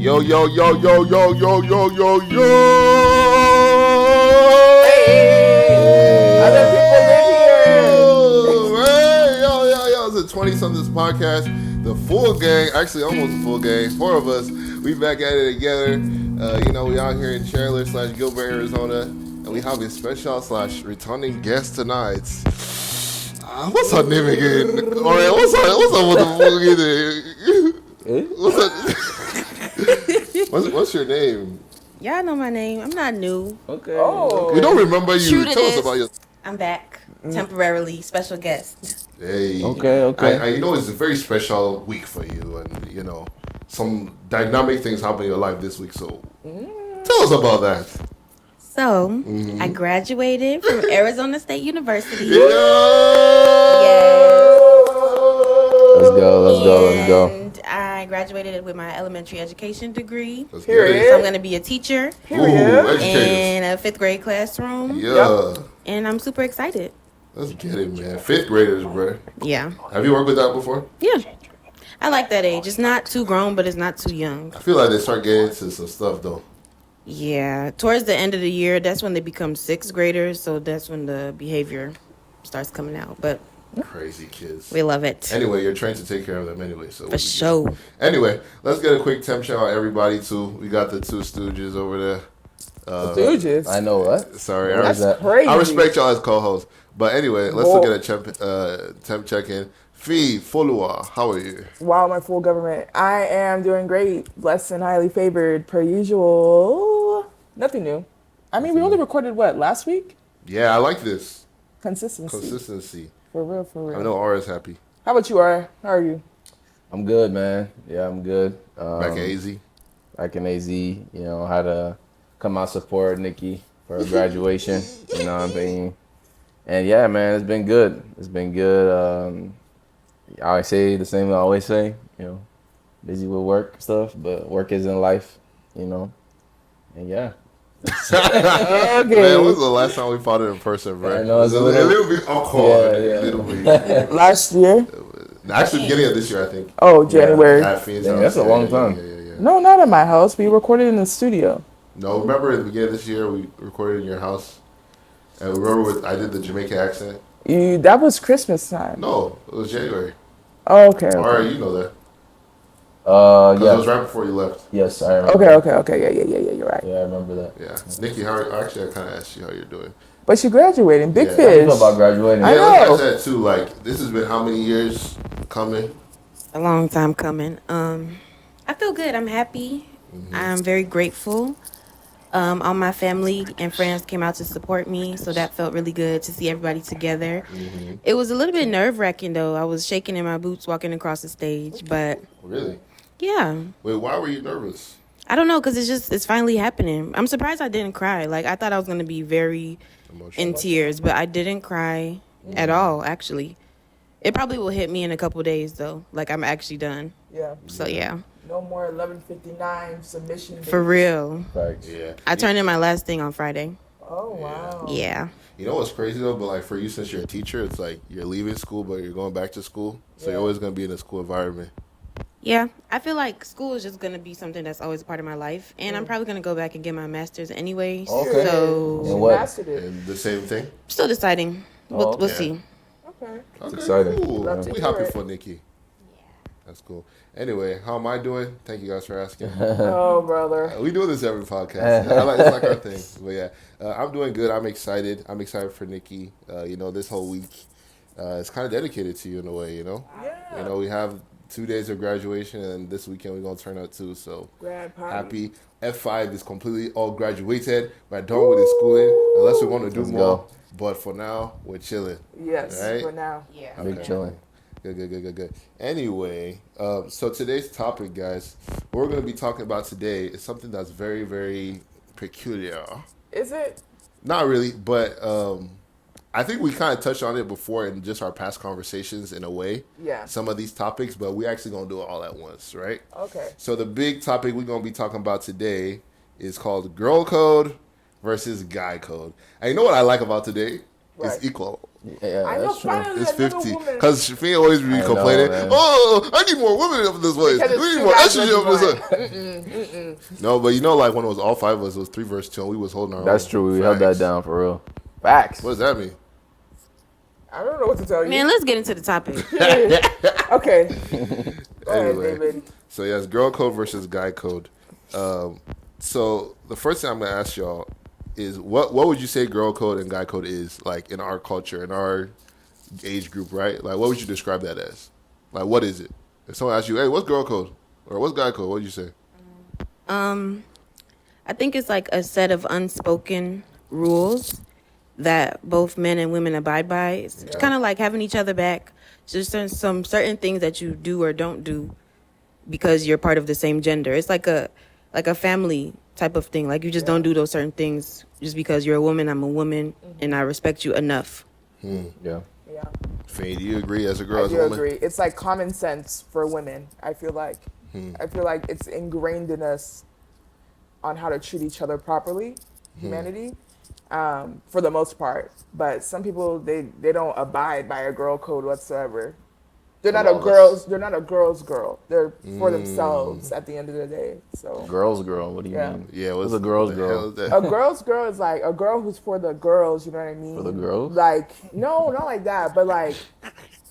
Yo, yo, yo, yo, yo, yo, yo, yo, yo. Hey, other people live here. Hey, yo. It's the 20-somethings podcast. The full gang, actually almost the full gang, 4 of us. We back at it together. We out here in Chandler / Gilbert, Arizona. And we have a special / returning guest tonight. What's her name again? All right, what's up with the full What's your name? Y'all know my name. I'm not new. Okay. Oh. We don't remember you. Shoot, Tell us about your... I'm back. Temporarily. Special guest. Hey. Okay. I it's a very special week for you. And, some dynamic things happen in your life this week. So tell us about that. So, I graduated from Arizona State University. Yeah. Yes. Let's go. And I graduated with my elementary education degree. Let's Here get it it. So I'm going to be a teacher Ooh, educators. in a 5th grade classroom. Yeah. And I'm super excited. Let's get it, man. 5th graders, bro. Yeah. Have you worked with that before? Yeah. I like that age. It's not too grown, but it's not too young. I feel like they start getting into some stuff, though. Yeah. Towards the end of the year, that's when they become 6th graders. So that's when the behavior starts coming out. But Crazy kids. we love it. Anyway, you're trained to take care of them anyway. So For sure. Anyway, let's get a quick temp check on everybody, too. We got the 2 stooges over there. Stooges. I know what. Sorry. That's that? crazy. I respect y'all as co-hosts. But anyway, let's look at a temp check-in. Fee, Folua, how are you? Wow, my full government. I am doing great. Blessed and highly favored per usual. Nothing new. I mean, we only recorded last week? Yeah, I like this. Consistency. For real. I know Aura's happy. How about you, Ara? How are you? I'm good, man. Yeah, I'm good. Back at AZ. Back in AZ, how to come out support Nikki for her graduation. You know what I mean? And yeah, man, it's been good. I always say the same thing I always say, busy with work stuff, but work isn't life, And yeah. Okay. Man, when was the last time we fought in person, bro? I know, it's a little bit awkward. Yeah. A little bit. Last year? Actually, beginning of this year, I think. Oh, January. At Fiend's Damn, house. that's a long time. Yeah. No, not at my house. We recorded in the studio. No, remember at the beginning of this year, we recorded in your house? And remember I did the Jamaican accent? That was Christmas time. No, it was January. Oh, okay. All right, you know that. Because Yeah. it was right before you left. Yes, I remember. Okay. Yeah, you're right. Yeah, I remember that. Yeah. Nikki, I kind of asked you how you're doing. But you're graduating. Big Yeah. How you fish. feel about graduating? I Yeah, know. like I said, too, like, this has been how many years coming? A long time coming. I feel good. I'm happy. I'm very grateful. All my family and friends came out to support me, so that felt really good to see everybody together. It was a little bit nerve-wracking, though. I was shaking in my boots walking across the stage, but Really? yeah. Wait, why were you nervous? I don't know, because it's finally happening. I'm surprised I didn't cry. Like, I thought I was going to be very in tears, but I didn't cry at all, actually. It probably will hit me in a couple days, though. Like, I'm actually done. Yeah. So, yeah. No more 11:59 submission. For real. Facts. Yeah. I turned in my last thing on Friday. Oh, wow. Yeah. You know what's crazy, though? But, like, for you, since you're a teacher, it's like you're leaving school, but you're going back to school. So you're always going to be in a school environment. Yeah. I feel like school is just going to be something that's always a part of my life. And I'm probably going to go back and get my master's anyway. Okay. She So, what? mastered it. And the same thing? still deciding. We'll okay. see. Okay. Okay, exciting. Cool. Love to We hear happy it. for Nikki. That's cool. Anyway, how am I doing? Thank you guys for asking. Oh, brother. We do this every podcast. It's like our thing. But yeah, I'm doing good. I'm excited. I'm excited for Nikki. This whole week is kind of dedicated to you in a way, Yeah. We have 2 days of graduation, and this weekend we're going to turn out too. So Grad party. happy. F5 is completely all graduated. We're done with the schooling, unless we want to do Let's more. go. But for now, we're chilling. Yes, Right? for now. Yeah. Big chilling. Good. Anyway, so today's topic, guys, what we're going to be talking about today is something that's very, very peculiar. Is it? Not really, but I think we kind of touched on it before in just our past conversations in a way. Yeah. Some of these topics, but we're actually going to do it all at once, right? Okay. So the big topic we're going to be talking about today is called girl code versus guy code. And you know what I like about today? Right. It's equal. Yeah, I know that's true. finally It's another 50. woman. Because Shafin always be I know, complaining, man. oh, I need more women up this place. Because it's We need two more guys estrogen up versus this place. No, but you know, like when it was all 5 of us, it was 3 versus 2, and we was holding our That's own. true. We held that Facts. down for real. Facts. What does that mean? I don't know what to tell you. Man, let's get into the topic. Okay. Go ahead, Anyway. David. So yes, girl code versus guy code. So the first thing I'm gonna ask y'all is what would you say girl code and guy code is like in our culture, in our age group, right? Like what would you describe that as? Like what is it? If someone asks you, hey, what's girl code? Or what's guy code? What would you say? I think it's like a set of unspoken rules that both men and women abide by. It's kind of like having each other back. Just some certain things that you do or don't do because you're part of the same gender. It's like a family type of thing. Like you just don't do those certain things just because you're a woman, I'm a woman, and I respect you enough. Yeah. Yeah. Faye, do you agree as a girl, I as a do woman? agree. It's like common sense for women. I feel like it's ingrained in us on how to treat each other properly, humanity, for the most part. But some people they don't abide by a girl code whatsoever. They're not a girl's girl. They're for themselves at the end of the day. So Girls, girl. What do you Yeah. mean? Yeah, What's a girl's what the hell girl? is that? a girl's girl is like a girl who's for the girls, you know what I mean? For the girls? Like, no, not like that, but like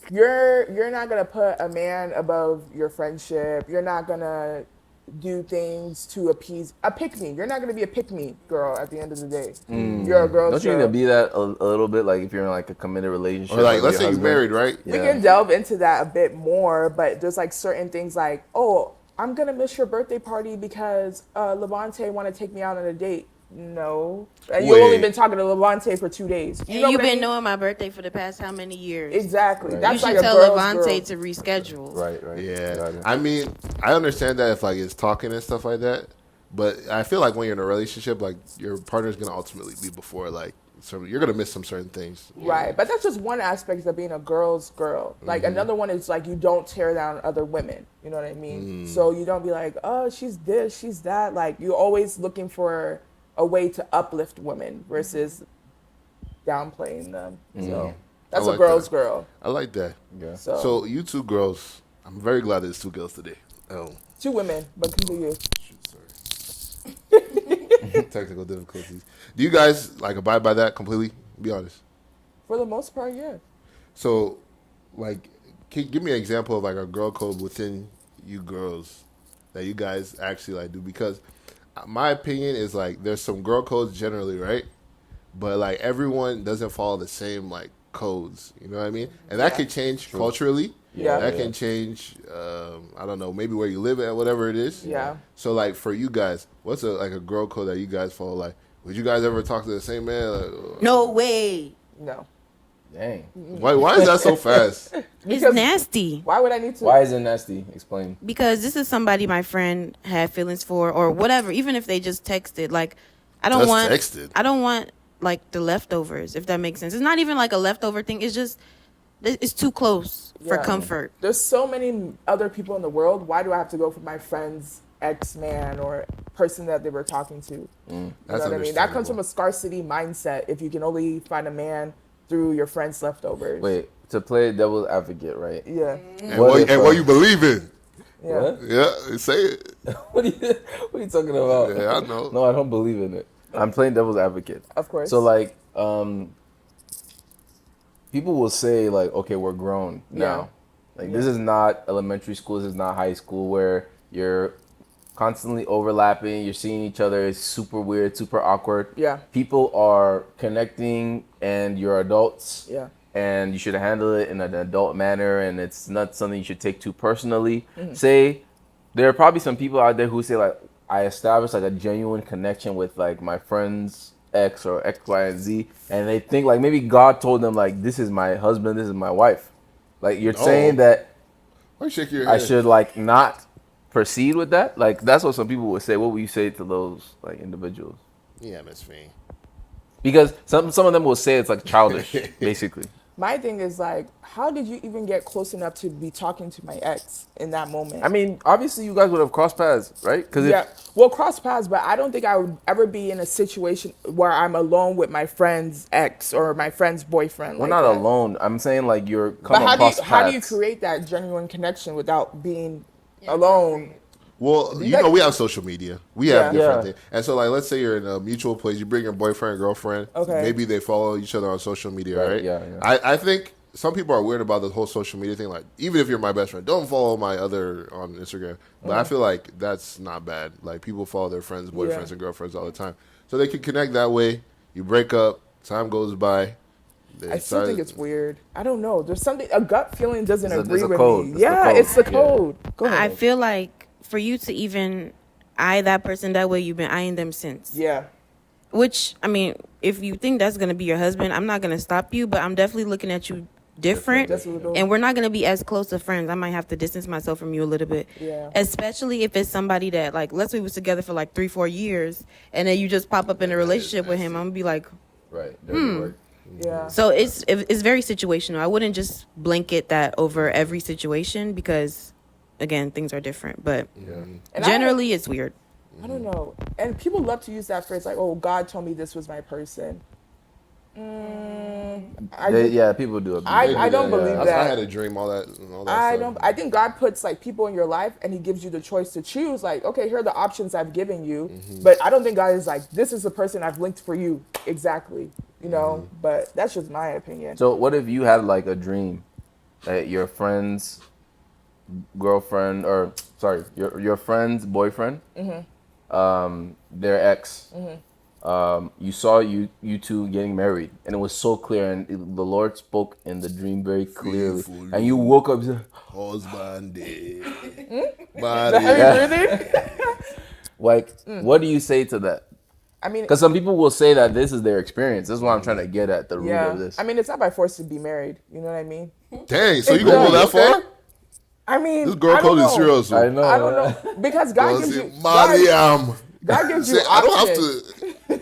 you're not gonna put a man above your friendship. You're not gonna do things to appease a pick-me. You're not gonna be a pick-me girl at the end of the day. You're a girl's Don't you need girl. to be that a little bit? Like if you're in like a committed relationship. Or like, with let's your say you're husband? married, right? We can delve into that a bit more, but there's like certain things like, oh, I'm gonna miss your birthday party because Levante want to take me out on a date. No, and you've only Wait. been talking to Levante for 2 days. You know You've what I been mean? knowing my birthday for the past how many years? Exactly. Right. That's You like should a tell girl's Levante girl. to reschedule. Right. Yeah. Got it. I mean, I understand that if like it's talking and stuff like that, but I feel like when you're in a relationship, like your partner's gonna ultimately be before like you're gonna miss some certain things. Right, but that's just one aspect of being a girl's girl. Like another one is like you don't tear down other women. You know what I mean? So you don't be like, oh, she's this, she's that. Like you're always looking for a way to uplift women versus downplaying them. So that's I like a girl's that. girl. I like that. Yeah. So, You two girls, I'm very glad there's 2 girls today. Oh, 2 women, but continue. shoot, sorry. Technical difficulties. Do you guys like abide by that completely? Be honest. For the most part, yeah. So, like, can you give me an example of like a girl code within you girls that you guys actually like do? Because my opinion is like there's some girl codes generally, right? But like everyone doesn't follow the same like codes. You know what I mean? And that can change culturally. Yeah. That can change. I don't know, maybe where you live at, whatever it is. Yeah. So like for you guys, what's a girl code that you guys follow? Like, would you guys ever talk to the same man? Like, No way. No. Dang. why is that so fast? It's nasty. Why would I need to? Why is it nasty? Explain. Because this is somebody my friend had feelings for or whatever, even if they just texted. Like I don't Just want texted? I don't want like the leftovers, if that makes sense. It's not even like a leftover thing. It's just it's too close for Yeah. comfort. There's so many other people in the world. Why do I have to go for my friend's ex-man or person that they were talking to? You know That's what I mean? That comes understandable. from a scarcity mindset. If you can only find a man through your friend's leftovers. Wait, to play devil's advocate, right? Yeah. And What what, if, and what you believe in? Yeah. What? Yeah, say it. What are you talking about? Yeah, I know. No, I don't believe in it. I'm playing devil's advocate. Of course. So like, people will say like, okay, we're grown now. Like this is not elementary school. This is not high school where you're constantly overlapping. You're seeing each other. It's super weird, super awkward. Yeah. People are connecting, and you're adults. Yeah. And you should handle it in an adult manner, and it's not something you should take too personally. Say, there are probably some people out there who say like, I established like a genuine connection with like my friend's X or X, Y, and Z, and they think like maybe God told them like, this is my husband, this is my wife. Like you're saying that Why you shake your I head? should like not proceed with that. Like that's what some people would say. What would you say to those like individuals? Yeah, Miss Fiend. Because some of them will say it's like childish, basically. My thing is like, how did you even get close enough to be talking to my ex in that moment? I mean, obviously you guys would have crossed paths, right? Because Yeah, well, cross paths, but I don't think I would ever be in a situation where I'm alone with my friend's ex or my friend's boyfriend. we're like not that. alone. I'm saying like you're But coming across paths. how do you create that genuine connection without being alone? Well, you guys- know, we have social media. We Yeah. have different Yeah. things. And so, like, let's say you're in a mutual place. You bring your boyfriend, girlfriend. Okay. Maybe they follow each other on social media, right? Yeah, yeah. I think some people are weird about the whole social media thing. Like, even if you're my best friend, don't follow my other on Instagram. But I feel like that's not bad. Like, people follow their friends, boyfriends, and girlfriends all the time. So they can connect that way. You break up. Time goes by. I still think it's weird. I don't know. There's something, a gut feeling doesn't It's a agree with code. me. It's the Yeah, code. it's the Yeah. code. Go ahead. I feel like for you to even eye that person that way, you've been eyeing them since. Yeah. Which, I mean, if you think that's going to be your husband, I'm not going to stop you, but I'm definitely looking at you different. Just a little. And we're not going to be as close of friends. I might have to distance myself from you a little bit. Yeah. Especially if it's somebody that, like, let's say we was together for like 3-4 years, and then you just pop up in a relationship with him. I'm going to be like, Right. Dirty work. Yeah. so it's very situational. I wouldn't just blanket that over every situation because, again, things are different. But And generally, it's weird. I don't know. And people love to use that phrase like, oh, God told me this was my person. Yeah, people do it. I don't believe I that. had a dream, all that I stuff. don't. I think God puts like people in your life, and He gives you the choice to choose. Like, okay, here are the options I've given you, but I don't think God is like, this is the person I've linked for you exactly. You know, but that's just my opinion. So what if you had like a dream that your friend's girlfriend, or sorry, your friend's boyfriend, their ex, you saw you two getting married, and it was so clear, and the Lord spoke in the dream very clearly, and you woke up. Husband. The heavy breathing. Like, what do you say to that? I mean, Because some people will say that this is their experience. This is what I'm trying to get at the root yeah. of this. I mean, it's not by force to be married. You know what I mean? Dang, so you gonna go that far? I mean, This girl I don't code is know. serious. I know. I don't know because God gives you Mariam. God gives you Say, I don't options. have to.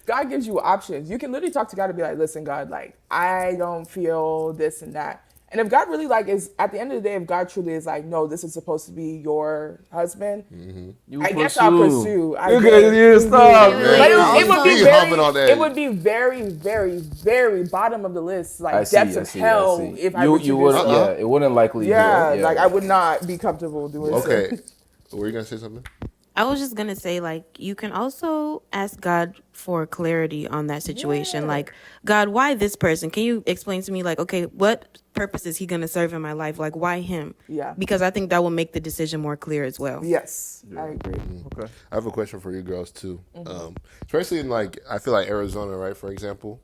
God gives you options. You can literally talk to God and be like, listen, God, like, I don't feel this and that. And if God really like is at the end of the day, if God truly is like, no, this is supposed to be your husband, You I guess I'll pursue. I You guess. can you stop. But But it would be He very, hopping on that. it would be very, very, very bottom of the list, like depths of hell. If I were to you do would, so. yeah, it wouldn't likely. Yeah, be, like I would not be comfortable doing so. Okay. Were you gonna say something? I was just gonna say, like, you can also ask God for clarity on that situation. Yeah. Like, God, why this person? Can you explain to me, like, okay, what purpose is he gonna serve in my life? Like, why him? Yeah. Because I think that will make the decision more clear as well. Yes, I agree. Okay. I have a question for you girls too. Especially in like I feel like Arizona, right? For example,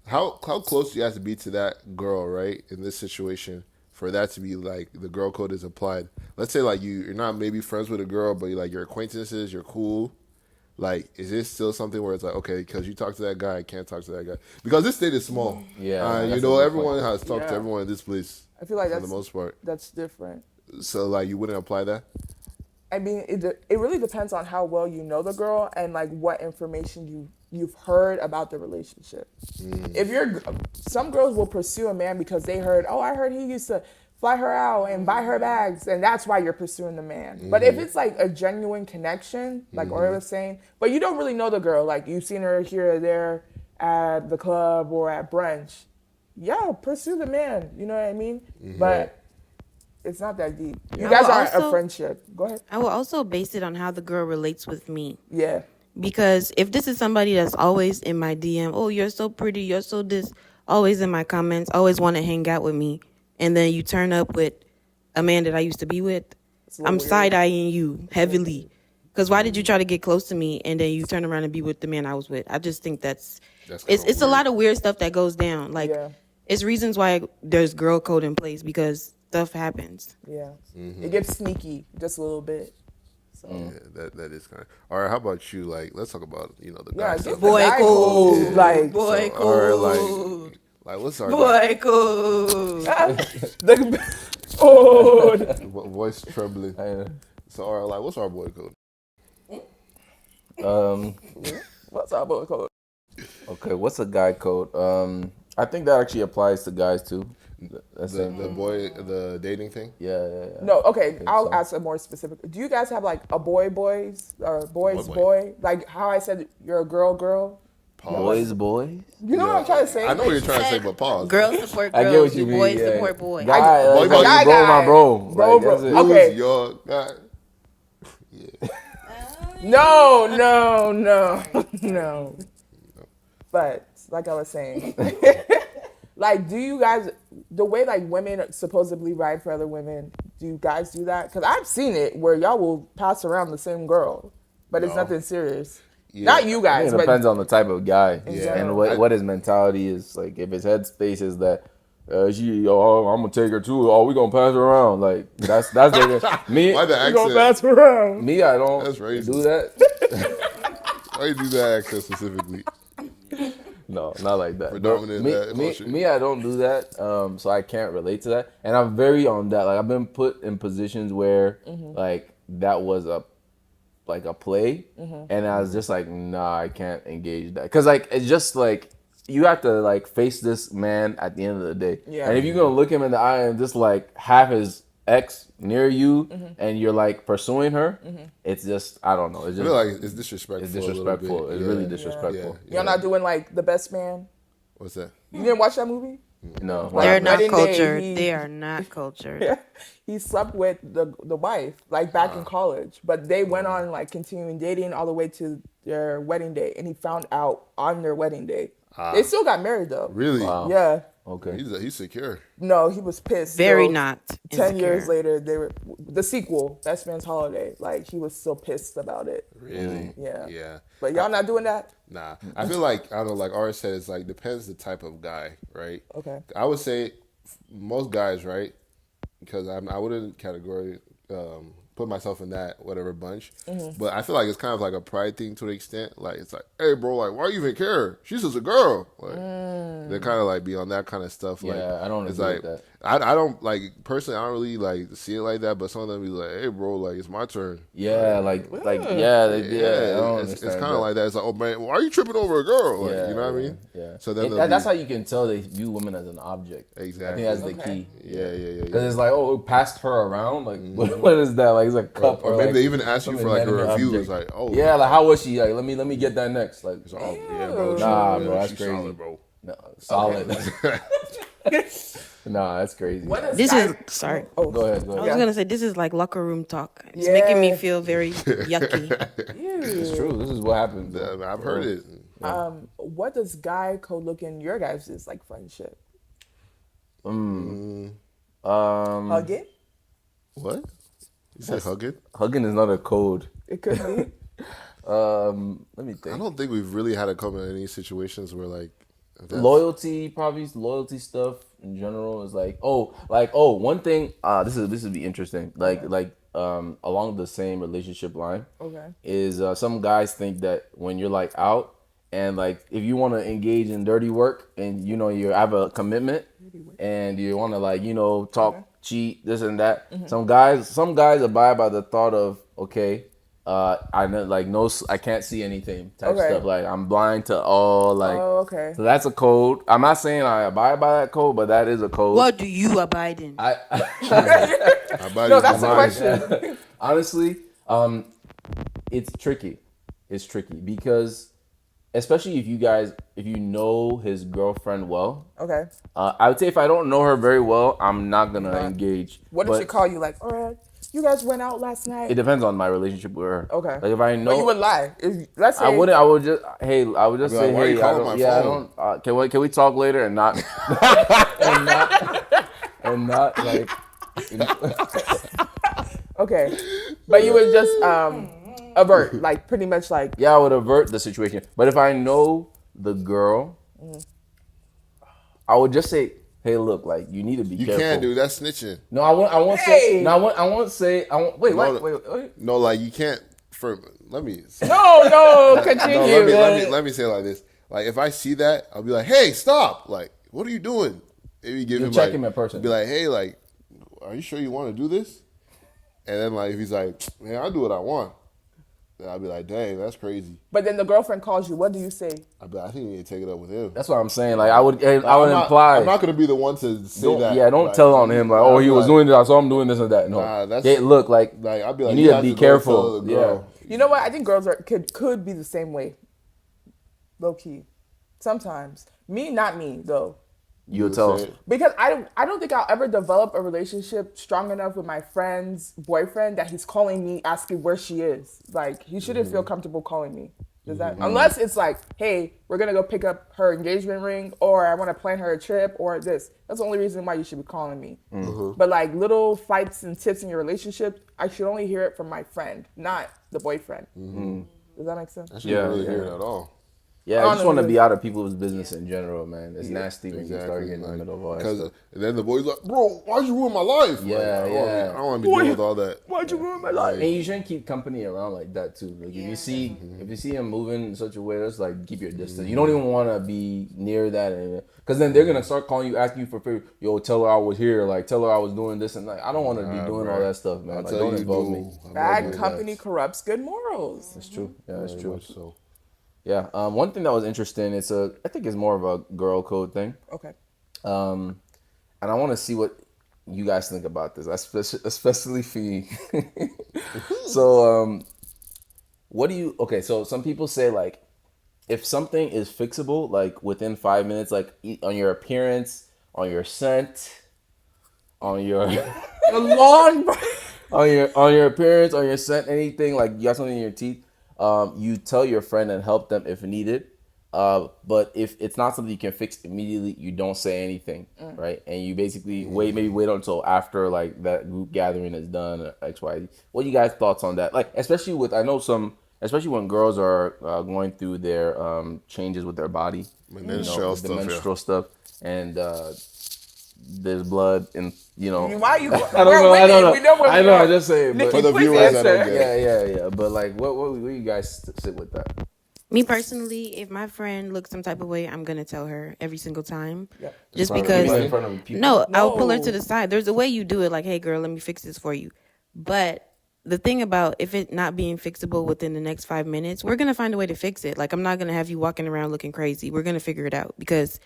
how close do you have to be to that girl, right? In this situation, for that to be like the girl code is applied. Let's say like you're not maybe friends with a girl, but you're like your acquaintances, you're cool. Like, is this still something where it's like, okay, because you talk to that guy, I can't talk to that guy because this state is small. Yeah, you that's know, a good everyone point. has talked to Yeah. everyone in this place I feel like for that's the most part. that's different. So like, you wouldn't apply that. I mean, it really depends on how well you know the girl and like what information you've heard about the relationship. If some girls will pursue a man because they heard, oh, I heard he used to fly her out and buy her bags, and that's why you're pursuing the man. But if it's like a genuine connection, like Ori was saying, but you don't really know the girl, like you've seen her here or there at the club or at brunch, yeah, pursue the man. You know what I mean? But it's not that deep. You I guys will aren't a also- friendship. Go ahead. I will also base it on how the girl relates with me. Yeah. Because if this is somebody that's always in my DM, oh, you're so pretty, you're so this, always in my comments, always want to hang out with me, and then you turn up with a man that I used to be with, a little I'm weird. side-eyeing you heavily. Because why did you try to get close to me and then you turn around and be with the man I was with? I just think That's it's kinda a lot of weird stuff that goes down. Like, Yeah. it's reasons why there's girl code in place because stuff happens. Yeah. It gets sneaky just a little bit. So Yeah, that is kind of. All right, how about you? Like, let's talk about the yeah, guy get stuff. the guy code. Like Boy So, all right, like what's our Boy code. oh, voice trembling? So, all right, like what's our boy code? what's our boy code? Okay, what's a guy code? I think that actually applies to guys too. That's The dating thing. Yeah. No, okay. think I'll so. ask a more specific. Do you guys have like a boys or boys Boy. boy? Like how I said you're a girl. Boys. You know what I'm trying to say? I know what you're trying to say, but pause. Girls support I girls. get what you do mean. boys yeah. support boys. Guy, Boy, like, boy, guy, bro, my bro. Bro, Like, bro. that's it. Okay. Who's your guy? Yeah. No. But like I was saying, like, do you guys the way like women supposedly ride for other women? Do you guys do that? Because I've seen it where y'all will pass around the same girl, but it's No. nothing serious. Yeah. Not you I guys, think it but depends on the type of guy general. and what his mentality is. Like, if his headspace is that I'm gonna take her too. Oh, we gonna pass her around. Like that's the me. Why the we gonna accent? pass around. Me, I don't That's racist. do that. Why you do that accent specifically? No, not like that. Predominant me, that me, emotion. me, I don't do that. So I can't relate to that. And I'm very on that. Like, I've been put in positions where like that was a play, and I was just like, nah, I can't engage that. Cause like it's just like you have to like face this man at the end of the day. Yeah. And if you're gonna look him in the eye and just like have his ex near you and you're like pursuing her, it's just I don't know. It's I just feel like it's disrespectful. it's a little disrespectful. bit. It's Yeah. really disrespectful. Yeah. Y'all not doing like The Best Man? What's that? You didn't watch that movie? No, They're not Wedding day, cultured. he- They are not cultured. He slept with the wife like back in college, but they went on like continuing dating all the way to their wedding day, and he found out on their wedding day. They still got married though. Really? Wow. Yeah. Okay. He's secure. No, he was pissed. Very Still, not. 10 years insecure. later, they were the sequel, Best Man's Holiday. Like he was still pissed about it. Really? Yeah. Yeah. But y'all not doing that? Nah. I feel like I don't know. Like Art said, it's like depends the type of guy, right? Okay. I would say most guys, right? Because I wouldn't category put myself in that whatever bunch, but I feel like it's kind of like a pride thing to the extent. Like it's like, hey, bro, like why you even care? She's just a girl. Like they kind of like be on that kind of stuff. Like Yeah, I don't it's agree like with that. I don't like personally. I don't really like see it like that. But some of them be like, hey, bro, like it's my turn. Yeah, like I don't it's understand kind of like that. It's like, oh man, why are you tripping over a girl? Like, you know what I mean? Yeah. So then That's how you can tell they view women as an object. Exactly. I think that's the Okay. key. Yeah. Because it's like, oh, it passed her around. Like, what is that? Like, it's a cup Or or maybe like they even ask you some for like a inanimate review. object. It's like, oh Yeah, like how was she? Like, let me get that next. Like, oh yeah, bro. Nah, she- bro, that's she's crazy. solid, bro. no, solid. Nah, that's crazy. What is This guy- is sorry. Oh, Go ahead. I was Yeah. gonna say this is like locker room talk. It's Yeah. making me feel very yucky. It's true. This is what happens. Yeah, I've heard it. What does guy code look in your guys' like friendship? Hugging? What? You said hugging? Hugging is not a code. It could be. Let me I think. don't think we've really had to come in any situations where like that's- Loyalty stuff in general is like one thing. This would be interesting. Along the same relationship line. Okay. Is some guys think that when you're like out and like if you want to engage in dirty work and you know you have a commitment and you want to like talk cheat this and that. Some guys abide by the thought of okay. I know, like no, I can't see anything type Okay. stuff. Like I'm blind to all. Like Oh, okay. so that's a code. I'm not saying I abide by that code, but that is a code. What do you abide in? our body's No, that's the designed- question. Honestly, it's tricky. It's tricky because, especially if you know his girlfriend well. Okay. I would say if I don't know her very well, I'm not gonna engage. What if But she call you like, all right, you guys went out last night? It depends on my relationship with her. Okay. Like if I know, But you would lie. Let's say I wouldn't. I would just say, I'd be like, hey, "Why are you I calling don't. my Yeah, I phone?" don't. Can we talk later and not and not like. Okay. But you would just avert, like pretty much like Yeah, I would avert the situation. But if I know the girl, I would just say, "Hey, look, like you need to be You careful." can't do that's snitching. No, I won't Hey! say. No, I won't say. Wait, No, what? Wait. No, like you can't. Let me. no, continue. No, man. let me say it like this. Like if I see that, I'll be like, "Hey, stop! Like, what are you doing?" Maybe give You him check like, him in person. Be like, "Hey, like, are you sure you want to do this?" And then like if he's like, "Man, I do what I want," I'd be like, dang, that's crazy. But then the girlfriend calls you. What do you say? I'd be like, I think you need to take it up with him. That's what I'm saying. Like I would I'm imply. I'm not gonna be the one to say don't, that. yeah, don't like, tell on him like, oh, I'd he be was like, doing this, so I'm doing this and that. No, Nah, that's look like I'd be like, you need to have be go careful. tell the girl. You know what? I think girls could be the same way. Low key. Sometimes. Me, not me though. You'll tell say him. it. Because I don't think I'll ever develop a relationship strong enough with my friend's boyfriend that he's calling me asking where she is. Like he shouldn't feel comfortable calling me. Does that unless it's like, hey, we're gonna go pick up her engagement ring, or I want to plan her a trip, or this. That's the only reason why you should be calling me. But like little fights and tips in your relationship, I should only hear it from my friend, not the boyfriend. Does that make sense? I shouldn't Yeah, really yeah. hear it at all. Yeah, I just want to Honestly. be out of people's business in general, man. It's nasty when you start getting in the middle of all that Because stuff. then the boy's like, bro, why'd you ruin my life? Yeah, like, I yeah. don't want to be dealing with all that. Why'd you ruin my life? And you shouldn't keep company around like that too. Like if you see him moving in such a way, that's like keep your distance. You don't even want to be near that, because then they're gonna start calling you, asking you for favor. Yo, tell her I was here. Like tell her I was doing this and like I don't want to be doing all that stuff, man. I'll Like tell don't you, involve dude, me. Bad company corrupts good morals. That's true. Yeah, that's Very true. much so. Yeah. I think that was interesting. I think it's more of a girl code thing. Okay. And I want to see what you guys think about this, especially Fee. So, what do you? Okay, so some people say like, if something is fixable, like within 5 minutes, like on your appearance, on your scent, on your A long on your appearance, on your scent, anything like you got something in your teeth, you tell your friend and help them if needed. But if it's not something you can fix immediately, you don't say anything, right? And you basically wait until after like that group gathering is done, or X, Y, Z. What are you guys' thoughts on that? Like, especially when girls are going through their changes with their body, Menstrual the stuff, yeah. menstrual stuff, and there's blood, and Why you? I don't know. We know where I we know. are. I just say, Nikki, but For the please viewers that answer. don't get it. yeah. But like, where you guys sit with that? Me personally, if my friend looks some type of way, I'm gonna tell her every single time. Yeah. Just front of because. everybody? In front of people? No, I'll pull her No. to the side. There's a way you do it, like, hey girl, let me fix this for you. But the thing about if it not being fixable within the next 5 minutes, we're gonna find a way to fix it. Like I'm not gonna have you walking around looking crazy. We're gonna figure it out because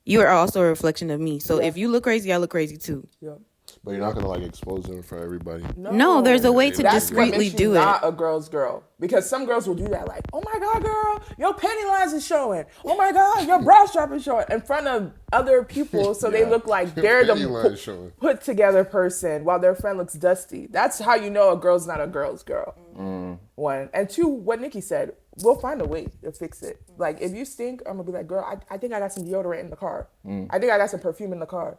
you are also a reflection of me. So if you look crazy, I look crazy too. Yeah. But you're not going to like expose them for everybody. No, there's a way to That's what discreetly makes you do it. not a girl's girl. Because some girls will do that, like, oh my God, girl, your panty lines is showing. Oh my God, your bra strap is showing in front of other people, so they look like they're Panty lines showing. put together person while their friend looks dusty. That's how you know a girl's not a girl's girl. One. And two, what Nikki said, we'll find a way to fix it. Like, if you stink, I'm gonna be like, girl, I think I got some deodorant in the car. I think I got some perfume in the car.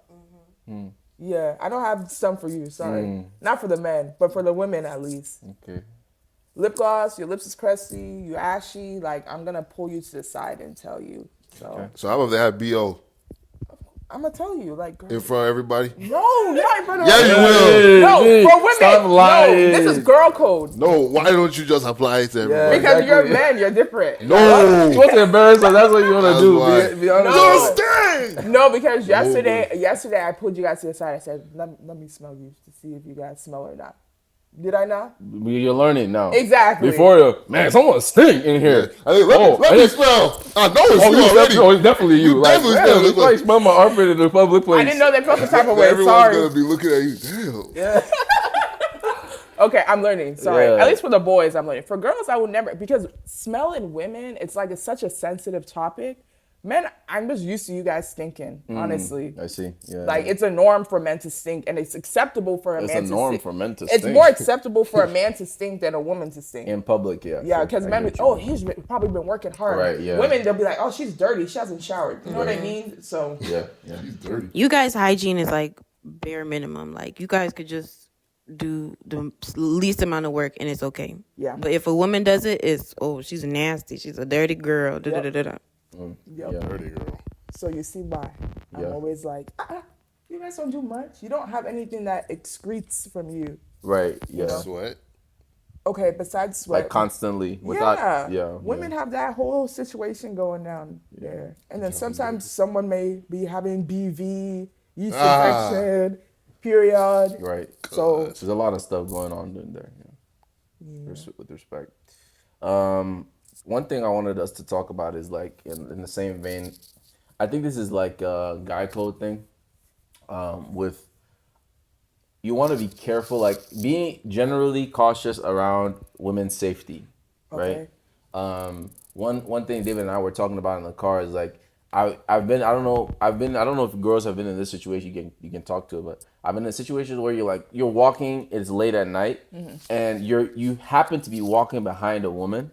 Yeah, I don't have some for you, sorry. Not for the men, but for the women at least. Okay. Lip gloss, your lips is crusty, you ashy, like I'm gonna pull you to the side and tell you. So So how about they have BO I'm gonna tell you, like, girl. in front of everybody? No, not in front of Yeah, you everybody. will. No, Hey, for women. stop lying. No, this is girl code. No, why don't you just apply it to everybody? Because you're exactly. men, you're different. No. You want to embarrass them? That's what you want to That's do. why. Be honest. No. Just dang! No, because yesterday I pulled you guys to the side. I said, let me smell you to see if you guys smell or not. Did I not? You're learning now. Exactly. Before man, someone stink in here. I think, let me smell. I know it's you already. It's definitely you. You Like, definitely man, smell it's it. like smell my armpit in a public place. I didn't know they felt the type of But way. everyone's Sorry. gonna be looking at you. Damn. Okay, I'm learning. Sorry. Yeah. At least for the boys, I'm learning. For girls, I would never, because smell in women, it's such a sensitive topic. Men, I'm just used to you guys stinking, honestly. I see. Yeah. Like, it's a norm for men to stink, and it's acceptable for a It's man a to norm stink. for men to It's stink. more acceptable for a man to stink than a woman to stink. in public, yeah. Yeah, Sure. because I men, get be, you. he's probably been working hard. Right, yeah. Women, they'll be like, oh, she's dirty. She hasn't showered. You know what I mean? So, Yeah. He's dirty. You guys' hygiene is like bare minimum. Like you guys could just do the least amount of work and it's okay. Yeah. But if a woman does it, it's she's nasty. She's a dirty girl. Da, da, da, da, da. yep. Yeah. Dirty girl. So you see why I'm Yeah. always like, you guys don't do much. You don't have anything that excretes from you. Right. Yeah. Sweat. Okay, besides sweat. Like constantly without. Yeah. Women have that whole situation going down there. And then sometimes someone may be having BV, yeast infection, period. Right. So There's a lot of stuff going on in there. Yeah. With respect. One thing I wanted us to talk about is like in the same vein. I think this is like a guy code thing. With you want to be careful, like being generally cautious around women's safety, right? Okay. One thing David and I were talking about in the car is like I don't know if girls have been in this situation. You can talk to it, but I've been in situations where you're walking, it's late at night, and you happen to be walking behind a woman,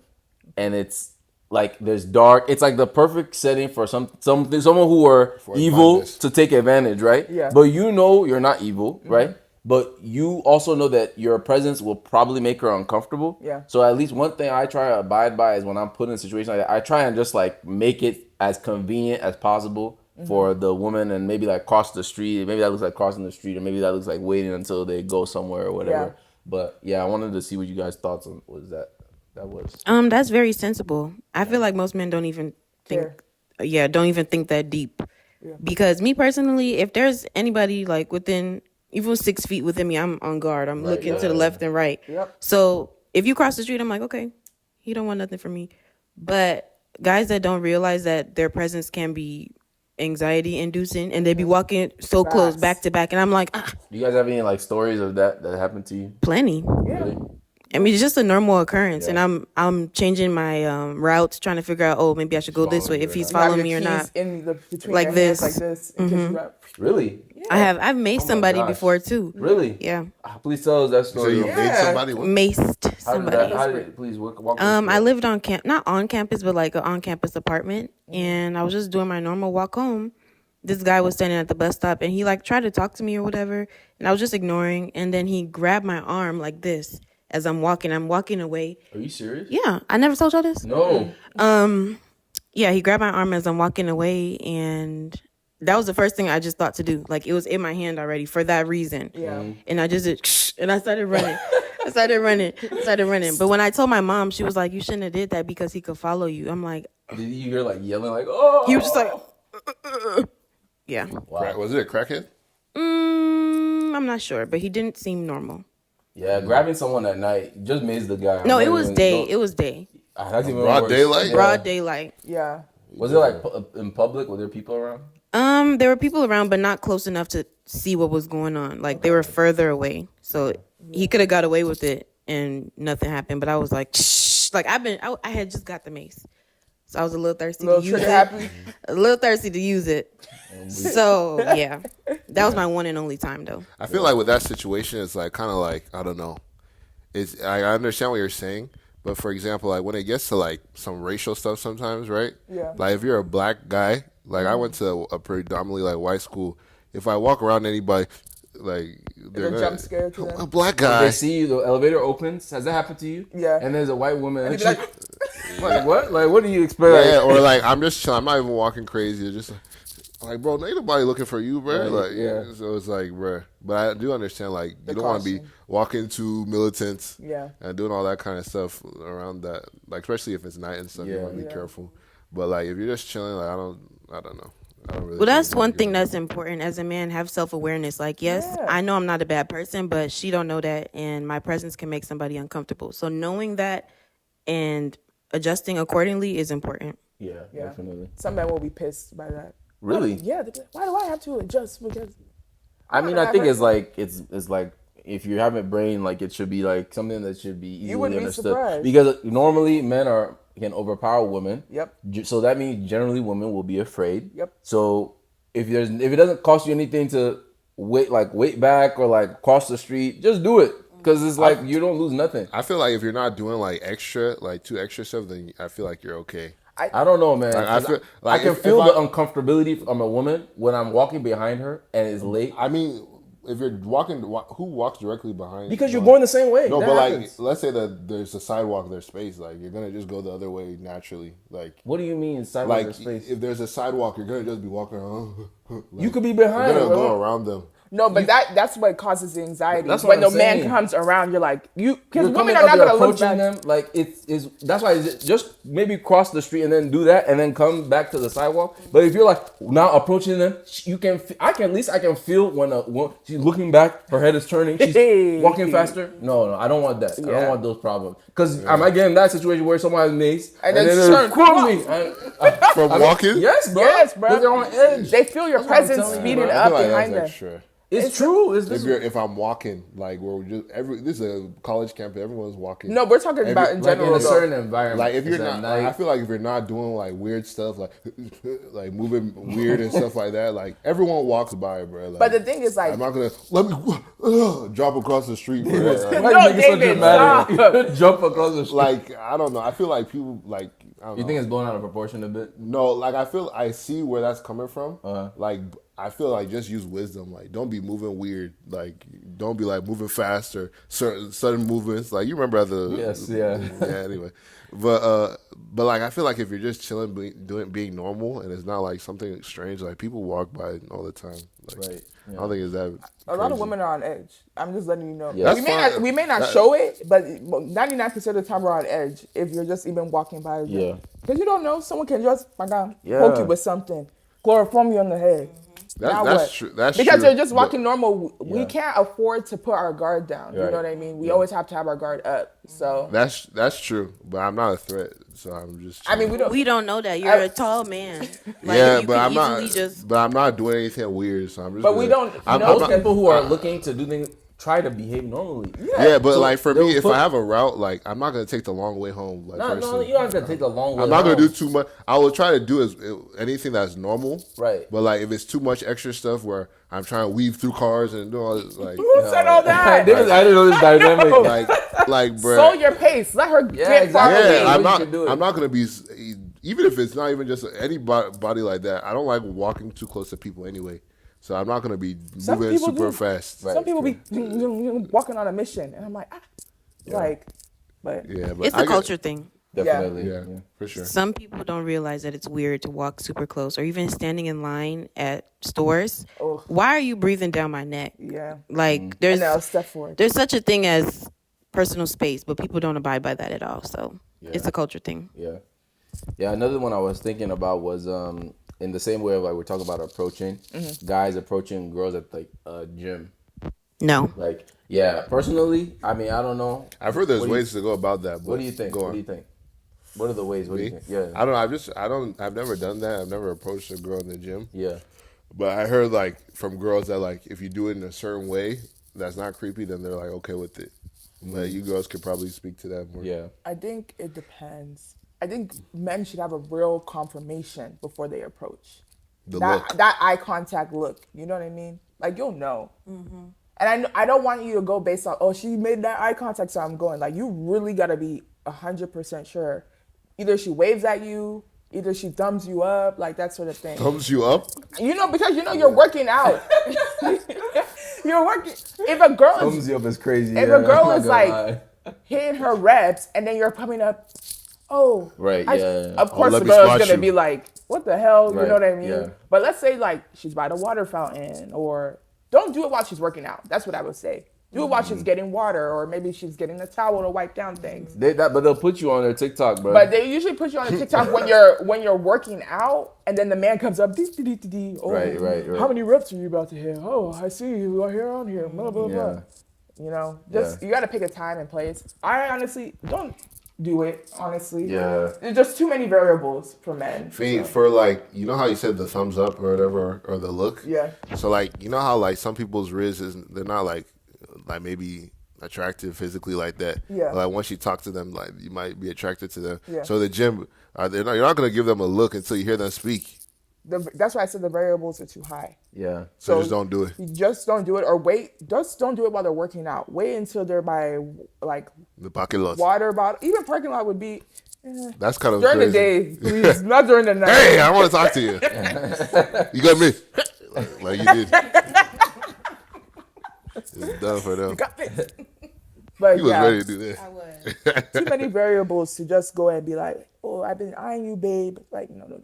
and it's like there's dark. It's like the perfect setting for someone who are For evil madness. to take advantage, right? Yeah. But you know you're not evil, right? But you also know that your presence will probably make her uncomfortable. Yeah. So at least one thing I try to abide by is when I'm put in a situation like that, I try and just like make it as convenient as possible for the woman, and maybe like cross the street. Maybe that looks like crossing the street, or maybe that looks like waiting until they go somewhere or whatever. Yeah. But yeah, I wanted to see what you guys' thoughts on was that was. That's very sensible. I feel like most men don't even think, don't even think that deep. Yeah. Because me personally, if there's anybody like within even 6 feet within me, I'm on guard. I'm looking to the left and right. Yep. So if you cross the street, I'm like, okay, he don't want nothing from me. But guys that don't realize that their presence can be anxiety inducing, and they be walking so close Facts. back to back, and I'm like, Do you guys have any like stories of that happened to you? plenty. Yeah. Really? I mean, it's just a normal occurrence, Yeah. and I'm changing my routes, trying to figure out, oh, maybe I should go this way if he's following me or not. In the, between Like your this. hands, like this. In case you grab- Really? I've maced somebody gosh. before too. Really? Yeah, Please tell us that So story. you made somebody. What? maced somebody. How did it, please walk us I through. lived on not on campus, but like an on campus apartment, and I was just doing my normal walk home. This guy was standing at the bus stop, and he like tried to talk to me or whatever, and I was just ignoring. And then he grabbed my arm like this as I'm walking. I'm walking away. Are you serious? Yeah, I never told y'all this. No. Yeah, he grabbed my arm as I'm walking away, and that was the first thing I just thought to do. Like, it was in my hand already for that reason. Yeah. And I just did, and I started running. I started running. But when I told my mom, she was like, you shouldn't have did that because he could follow you. I'm like, Did you hear like yelling like, oh? he was just like, yeah. Wow. Was it a crackhead? I'm not sure, but he didn't seem normal. Yeah, grabbing someone at night just mazed the guy. No, I'm it not was even- day. don't- It was day. That's even Broad worse. daylight? Yeah. Broad daylight. Yeah. Was it like in public? Were there people around? There were people around, but not close enough to see what was going on. Like, they were further away. So he could have got away with it and nothing happened. But I was like, shh. Like, I had just got the mace. So I was a little thirsty to use trigger it. happy. A little thirsty to use it. So, yeah. That was my one and only time, though. I feel like with that situation, it's like kind of like I don't know. I understand what you're saying, but for example, like when it gets to like some racial stuff, sometimes, right? Yeah. Like if you're a black guy, like I went to a predominantly like white school. If I walk around anybody, like they're a gonna- jump scare to them. A black They guy. see you, the elevator opens. Has that happened to you? Yeah. And there's a white woman. And be she, like- like what? Like what do you expect? Yeah, or like I'm just chilling. I'm not even walking crazy. Just like, bro, ain't nobody looking for you, bro. Right, Like, yeah. So it's like, bro. But I do understand, like, The you don't want to be caution. walking to militants, Yeah. and doing all that kind of stuff around that. Like, especially if it's night and stuff, you Yeah. want to be Yeah. careful. But like, if you're just chilling, like, I don't know. I don't really Well, that's think one it's thing good. that's important as a man. Have self-awareness. Like, yes, Yeah. I know I'm not a bad person, but she don't know that, and my presence can make somebody uncomfortable. So knowing that and adjusting accordingly is important. Yeah, Yeah. definitely. Some men will be pissed by that. Really? Yeah. they'll be like, why do I have to adjust? Because I mean, I think it's like it's like if you have a brain, like it should be like something that should be easily wouldn't be understood. surprised. Because normally men can overpower women. Yep. So that means generally women will be afraid. Yep. So if it doesn't cost you anything to wait back or like cross the street, just do it because it's like you don't lose nothing. I feel like if you're not doing like too extra stuff, then I feel like you're okay. I don't know, man. Like, I feel- like, I can if feel I- the uncomfortability from a woman when I'm walking behind her and it's late. I mean, if you're walking, who walks directly behind? Because you're one? going the same way. No, That but happens. like, let's say that there's a sidewalk, there's space. Like, you're gonna just go the other way naturally. Like, What do you mean sidewalk like space? if there's a sidewalk, you're gonna just be walking around. Like, You could be you're behind. gonna bro. go around them. No, but that's what causes the anxiety. That's what when I'm the man saying. comes around, you're like, because You're women coming are up, not you're gonna look approaching back. them like it's that's why it's just maybe cross the street and then do that and then come back to the sidewalk. But if you're like now approaching them, you can at least I can feel when she's looking back, her head is turning, she's walking faster. No, I don't want that. I don't want those problems because I might get in that situation where someone has mace And and then then turn. they me. From walking? Yes, bro. Yes, bro. Because they're on edge. They feel your That's what I'm presence telling you, speeding bro. I up feel like behind that's them. extra. It's true. If I'm walking, like where we just this is a college campus, everyone's walking. No, we're talking about in like general. in a though. certain environment. Like if you're it's at not, night. I feel like if you're not doing like weird stuff, like moving weird and stuff like that, like everyone walks by, bro. Like, But the thing is, like, I'm not gonna let me drop across the street, bro. Like, Why No, you make it so David, dramatic? stop. Jump across the street. like I don't know. I feel like people like I don't You know. think it's blown out of proportion a bit? No, like I see where that's coming from. Uh-huh. Like I feel like just use wisdom. Like don't be moving weird. Like don't be like moving fast or certain sudden movements. Like you remember at the yeah. Anyway, but like I feel like if you're just chilling, being normal, and it's not like something strange. Like people walk by all the time. Like, Right. I don't think it's that. a lot of crazy. women are on edge. I'm just letting you know. Yeah. We may not show it, but 99% of the time we're on edge if you're just even walking by. Yeah. Because you don't know, someone can just poke Yeah. you with something, chloroform you on the head. Now That's what? true. That's because true, you're just walking but- normal. We Yeah. can't afford to put our guard down. You Right. know what I mean? We always have to have our guard up. So That's true. But I'm not a threat, so I'm just. I mean, We don't know that. You're a tall man. Like, yeah, you but can I'm not. easily just. But I'm not doing anything weird, so I'm just. But we don't I'm, know I'm Most not- people who are looking to do things try to behave normally. Yeah, but So like for they'll me, if put- I have a route, like I'm not gonna take the long way home. Like No, personally. you don't have to take a long way. I'm not gonna do around. too much. I will try to do anything that's normal. Right. But like if it's too much extra stuff where I'm trying to weave through cars and do all this, like who said all that? I didn't know this dynamic. know. like bro. Slow your pace. Let her get exactly. far Yeah, away. I'm You not. can do it. I'm not gonna be. Even if it's not even just any body like that, I don't like walking too close to people anyway. So I'm not gonna be Some moving people super do. fast. Some people be walking on a mission, and I'm like, but Yeah, but It's I a get- culture thing. Definitely. Yeah, for sure. Some people don't realize that it's weird to walk super close or even standing in line at stores. Ugh. Why are you breathing down my neck? yeah. Like And there's now step forward. there's such a thing as personal space, but people don't abide by that at all. So it's a culture thing. Yeah. Yeah, another one I was thinking about was in the same way of like we're talking about approaching guys approaching girls at like a gym. No. Like, yeah, personally, I mean, I don't know. I've heard there's What do you- ways to go about that. But What do you think? Go What on. do you think? What are the ways? What do you Me? think? Yeah. I don't know. I've never done that. I've never approached a girl in the gym. Yeah. But I heard like from girls that like if you do it in a certain way that's not creepy, then they're like okay with it. But you girls could probably speak to that more. Yeah. I think it depends. I think men should have a real confirmation before they approach. The that look. that eye contact look. You know what I mean? Like you'll know. And I don't want you to go based on she made that eye contact, so I'm going. Like you really gotta be 100% sure. Either she waves at you, either she thumbs you up, like that sort of thing. Thumbs you up? You know, because you know you're working out. You're working. If a girl is Thumbs you up is crazy. if a girl is like hitting her reps and then you're coming up, Right, yeah. Of course let the me girl's spot gonna you. be like, what the hell? You Right, know what I mean? yeah. But let's say like she's by the water fountain, or don't do it while she's working out. That's what I would say. Do it while she's getting water, or maybe she's getting a towel to wipe down things. but they'll put you on their TikTok, bro. But they usually put you on a TikTok when you're working out, and then the man comes up, dee, dee, dee, dee, dee. Oh, Right. how many reps are you about to hit? Oh, I see you are here on here, blah blah Yeah. blah. You know, just you got to pick a time and place. I honestly don't do it. Honestly, Yeah. there's just too many variables for men. For like you know how you said the thumbs up or whatever or the look? Yeah. So like you know how like some people's riz is they're not like maybe attractive physically like that. Yeah. Like once you talk to them, like you might be attracted to them. Yeah. So the gym, you're not gonna give them a look until you hear them speak. That's why I said the variables are too high. yeah. So just don't do it. You just don't do it, or wait. Just don't do it while they're working out. Wait until they're by like The pocket lots. water bottle. Even parking lot would be That's kind of during crazy. the day, please, not during the night. Hey, I want to talk to you. You got me. Like you did. It's done for them. Got it. But He was yeah, ready to do that. I was. too many variables to just go and be like, oh, I've been eyeing you, babe. Like, no.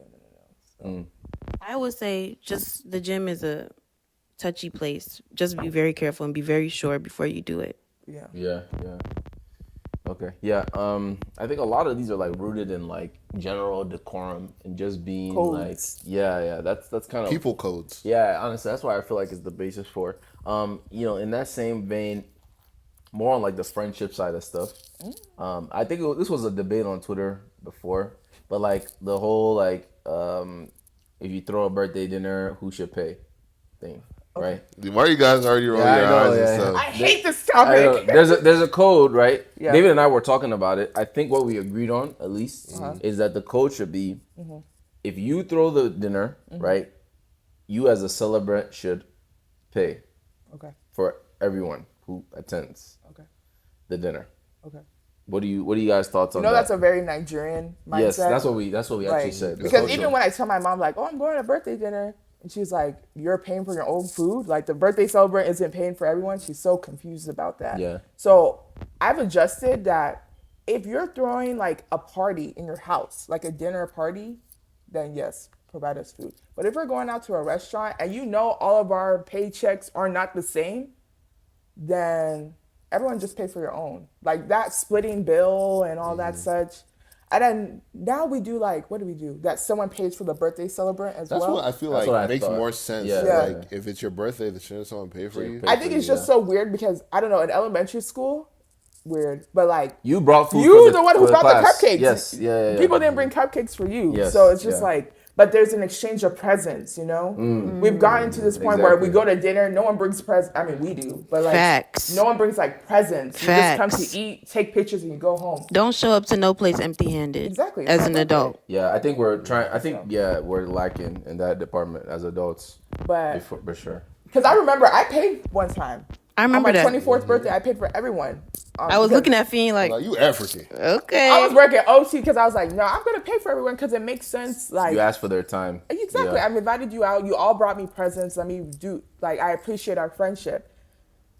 I would say just the gym is to touchy place. Just be very careful and be very sure before you do it. Yeah. Yeah. Okay. Yeah. I think a lot of these are like rooted in like general decorum and just being Codes. like, yeah. That's kind of People codes. Yeah, honestly, that's why I feel like it's the basis for. In that same vein, more on like the friendship side of stuff. I think this was a debate on Twitter before, but like the whole like if you throw a birthday dinner, who should pay thing, right? Why are you guys already rolling Yeah, I your know, eyes yeah. and stuff? I hate this I know. topic. There's a code, right? Yeah. David and I were talking about it. I think what we agreed on, at least, is that the code should be if you throw the dinner, right, you as a celebrant should pay Okay. for everyone who attends Okay. the dinner. Okay. What do you guys thoughts on You know, that? that's a very Nigerian mindset. Yes, that's what we actually Like, said. because even when I tell my mom, like, oh, I'm going to birthday dinner, and she's like, you're paying for your own food? Like, the birthday celebrant isn't paying for everyone? She's so confused about that. Yeah. So I've adjusted that if you're throwing, like, a party in your house, like a dinner party, then yes, provide us food. But if we're going out to a restaurant and you know all of our paychecks are not the same, then everyone just pay for your own. Like that splitting bill and all that such. And then now we do like, what do we do? That someone pays for the birthday celebrant as That's well? what I feel That's like what I makes thought. more sense. Yeah. Yeah. Like if it's your birthday, then shouldn't someone pay for you? I think it's just so weird because, I don't know, in elementary school, weird. But like, You brought food. you for the one who for brought class. the cupcakes. Yes. Yeah. People didn't bring cupcakes for you. Yes, So it's just yeah. like, but there's an exchange of presents, you know? We've gotten to this point where we go to dinner, no one brings presents. I mean, we do, but like, Facts. no one brings like presents. You just come Facts. to eat, take pictures, and you go home. Don't show up to no place empty-handed. Exactly. As an adult. Yeah, I think we're trying. I think we're lacking in that department as adults. But For sure. because I remember I paid one time. I remember on my that. 24th birthday, I paid for everyone. I was looking at Fiend like, Like you African. okay. I was working OT because I was like, no, I'm gonna pay for everyone because it makes sense. Like You asked for their time. exactly, Yeah. I've invited you out. You all brought me presents. Let me do like I appreciate our friendship.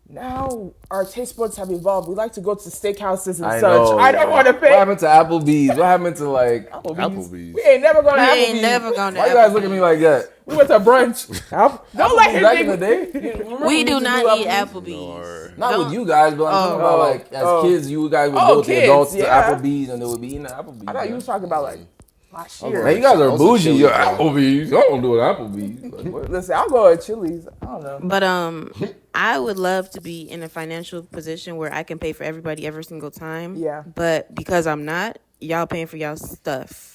Now our taste buds have evolved. We like to go to steakhouses and I such. know. I don't want to pay. What happened to Applebee's? What happened to like? Applebee's. We ain't never going to We Applebee's. ain't never gonna. Why you guys look at me like that? We went to brunch. Don't let him Back in the think- day, Remember We used do to not eat Applebee's? Applebee's. not Don't- with you guys, but I'm talking about like as kids, you guys would go with the kids, adults to yeah. Applebee's and they would be eating at Applebee's. I thought you was talking about like last year. Man, you guys are Also bougie. chili, You're bro. Applebee's. I don't do it at Applebee's. Like, what? Listen, I'll go to Chili's. I don't know. But I would love to be in a financial position where I can pay for everybody every single time. Yeah. But because I'm not, y'all paying for y'all stuff.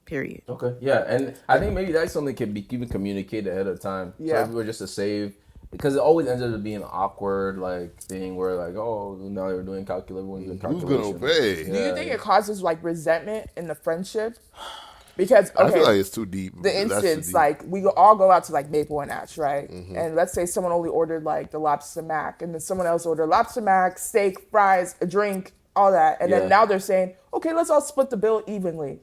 Period. Okay, yeah, and I think maybe that's something that can be even communicated ahead of time. Yeah. So if we were just to save, because it always ends up being an awkward like thing where like, oh, now they're doing everyone's doing Who's calculation. gonna pay? Do you think it causes like resentment in the friendship? Because I okay, feel like it's too deep. the That's too instance deep. like we all go out to like Maple and Ash, right? And let's say someone only ordered like the lobster mac, and then someone else ordered lobster mac, steak, fries, a drink, all that, and Yeah. then now they're saying, okay, let's all split the bill evenly.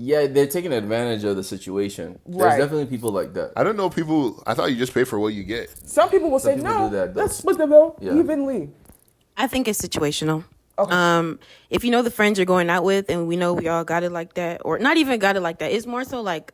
Yeah, they're taking advantage of the situation. There's Right. definitely people like that. I don't know people. I thought you just pay for what you get. Some people will say, people no, do that, though. let's split the bill Yeah. evenly. I think it's situational. Okay. If you know the friends you're going out with and we know we all got it like that, or not even got it like that, it's more so like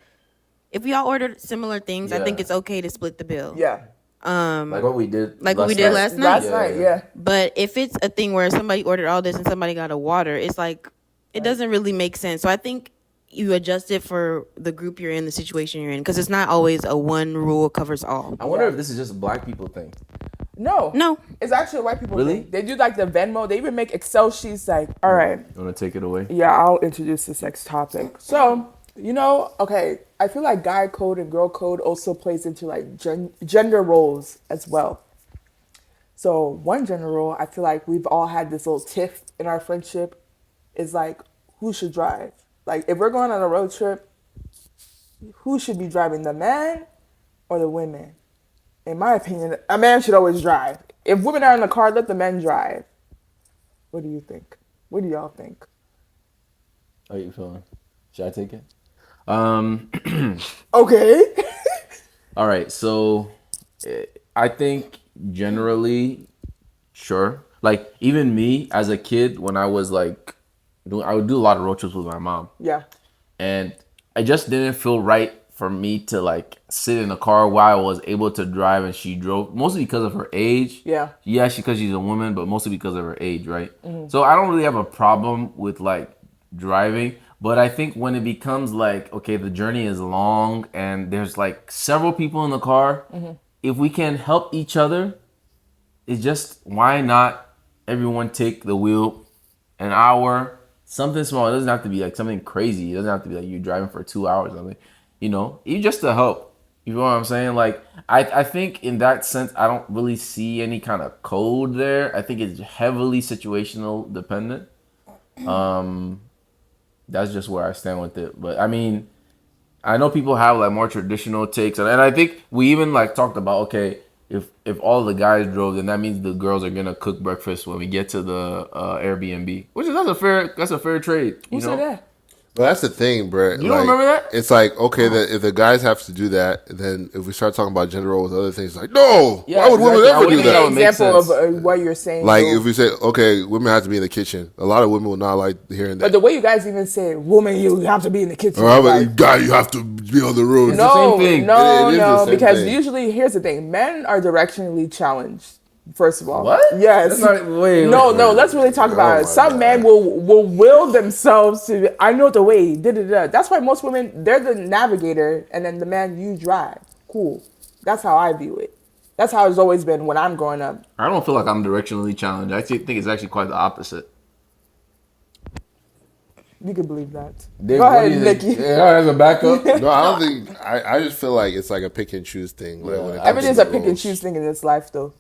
if we all ordered similar things, I think Yeah. it's okay to split the bill. Yeah. Like what we did. Like what we did last night. Last night, yeah. But if it's a thing where somebody ordered all this and somebody got a water, it's like it doesn't really make sense. So I think you adjust it for the group you're in, the situation you're in, because it's not always a one rule covers all. I wonder if this is just a black people thing. No. It's actually a white people Really? thing. They do like the Venmo. They even make Excel sheets like, all right, You want to take it away? yeah, I'll introduce this next topic. So, okay, I feel like guy code and girl code also plays into like gender roles as well. So one gender role, I feel like we've all had this little tiff in our friendship is like, who should drive? Like if we're going on a road trip, who should be driving, the man or the women? In my opinion, a man should always drive. If women are in the car, let the men drive. What do you think? What do y'all think? How you feeling? Should I take it? Okay. All right. So I think generally, sure. Like even me as a kid, when I was like, I would do a lot of road trips with my mom, Yeah. and I just didn't feel right for me to like sit in the car while I was able to drive and she drove, mostly because of her age. Yeah. Yeah, because she's a woman, but mostly because of her age, right? So I don't really have a problem with like driving, but I think when it becomes like, okay, the journey is long and there's like several people in the car, if we can help each other, it's just, why not everyone take the wheel an hour, something small. It doesn't have to be like something crazy. It doesn't have to be like you're driving for 2 hours or something. You know, you just to help. You know what I'm saying? Like, I think in that sense, I don't really see any kind of code there. I think it's heavily situational dependent. That's just where I stand with it. But I mean, I know people have like more traditional takes, and I think we even like talked about, okay, if all the guys drove, then that means the girls are gonna cook breakfast when we get to the Airbnb, which is that's a fair trade. Who said that? Well, that's the thing, bro. You don't remember that? It's like, okay, that if the guys have to do that, then if we start talking about gender roles, other things, like, no, Yeah, why would women exactly. I ever would do think that that? would make Example of sense. what you're saying. Like, though. if we say, okay, women have to be in the kitchen, a lot of women will not like hearing that. But the way you guys even say, woman, you have to be in the kitchen. Or how about, like, guy, you have to be on the road. no, same thing. no, It is the no, same because thing. usually, here's the thing: men are directionally challenged. First of all, What? Yes. That's not, wait, No, wait. no. Let's really talk about Oh it. my Some God. men will themselves to. I know the way. Da, da, da. That's why most women, they're the navigator, and then the man, you drive. Cool. That's how I view it. That's how it's always been when I'm growing up. I don't feel like I'm directionally challenged. I actually think it's actually quite the opposite. You can believe that. Dave, Go what ahead, do you think? Nikki. Yeah, as a backup. No, I don't think. I just feel like it's like a pick and choose thing. Like, when it comes Everything's to a the pick and roles. choose thing in this life, though.